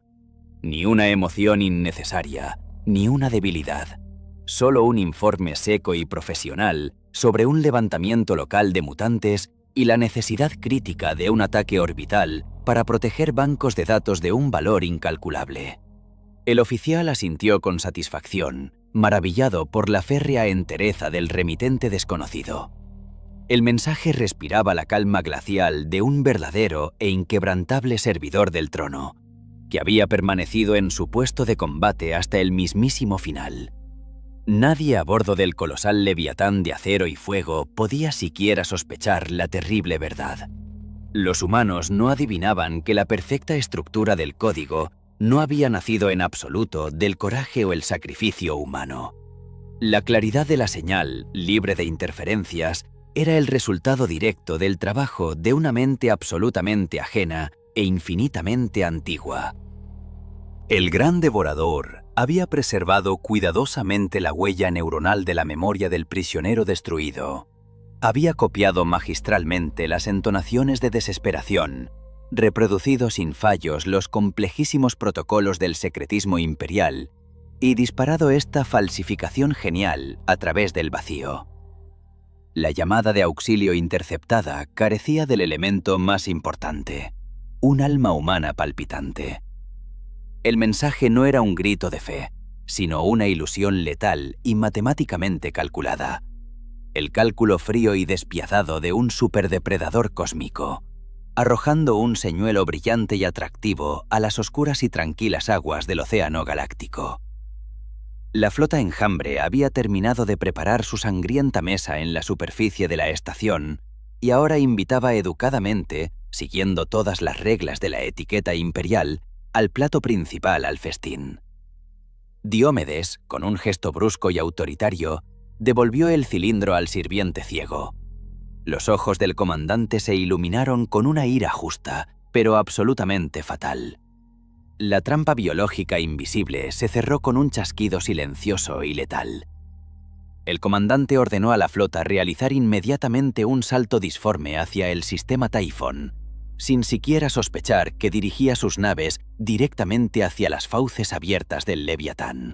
Ni una emoción innecesaria, ni una debilidad. Solo un informe seco y profesional sobre un levantamiento local de mutantes y la necesidad crítica de un ataque orbital para proteger bancos de datos de un valor incalculable. El oficial asintió con satisfacción, maravillado por la férrea entereza del remitente desconocido. El mensaje respiraba la calma glacial de un verdadero e inquebrantable servidor del trono, que había permanecido en su puesto de combate hasta el mismísimo final. Nadie a bordo del colosal leviatán de acero y fuego podía siquiera sospechar la terrible verdad. Los humanos no adivinaban que la perfecta estructura del código no había nacido en absoluto del coraje o el sacrificio humano. La claridad de la señal, libre de interferencias, era el resultado directo del trabajo de una mente absolutamente ajena e infinitamente antigua. El gran devorador había preservado cuidadosamente la huella neuronal de la memoria del prisionero destruido. Había copiado magistralmente las entonaciones de desesperación, reproducido sin fallos los complejísimos protocolos del secretismo imperial y disparado esta falsificación genial a través del vacío. La llamada de auxilio interceptada carecía del elemento más importante, un alma humana palpitante. El mensaje no era un grito de fe, sino una ilusión letal y matemáticamente calculada. El cálculo frío y despiadado de un superdepredador cósmico, arrojando un señuelo brillante y atractivo a las oscuras y tranquilas aguas del océano galáctico. La flota enjambre había terminado de preparar su sangrienta mesa en la superficie de la estación y ahora invitaba educadamente, siguiendo todas las reglas de la etiqueta imperial, al plato principal al festín. Diomedes, con un gesto brusco y autoritario, devolvió el cilindro al sirviente ciego. Los ojos del comandante se iluminaron con una ira justa, pero absolutamente fatal. La trampa biológica invisible se cerró con un chasquido silencioso y letal. El comandante ordenó a la flota realizar inmediatamente un salto disforme hacia el sistema Typhon, sin siquiera sospechar que dirigía sus naves directamente hacia las fauces abiertas del Leviatán.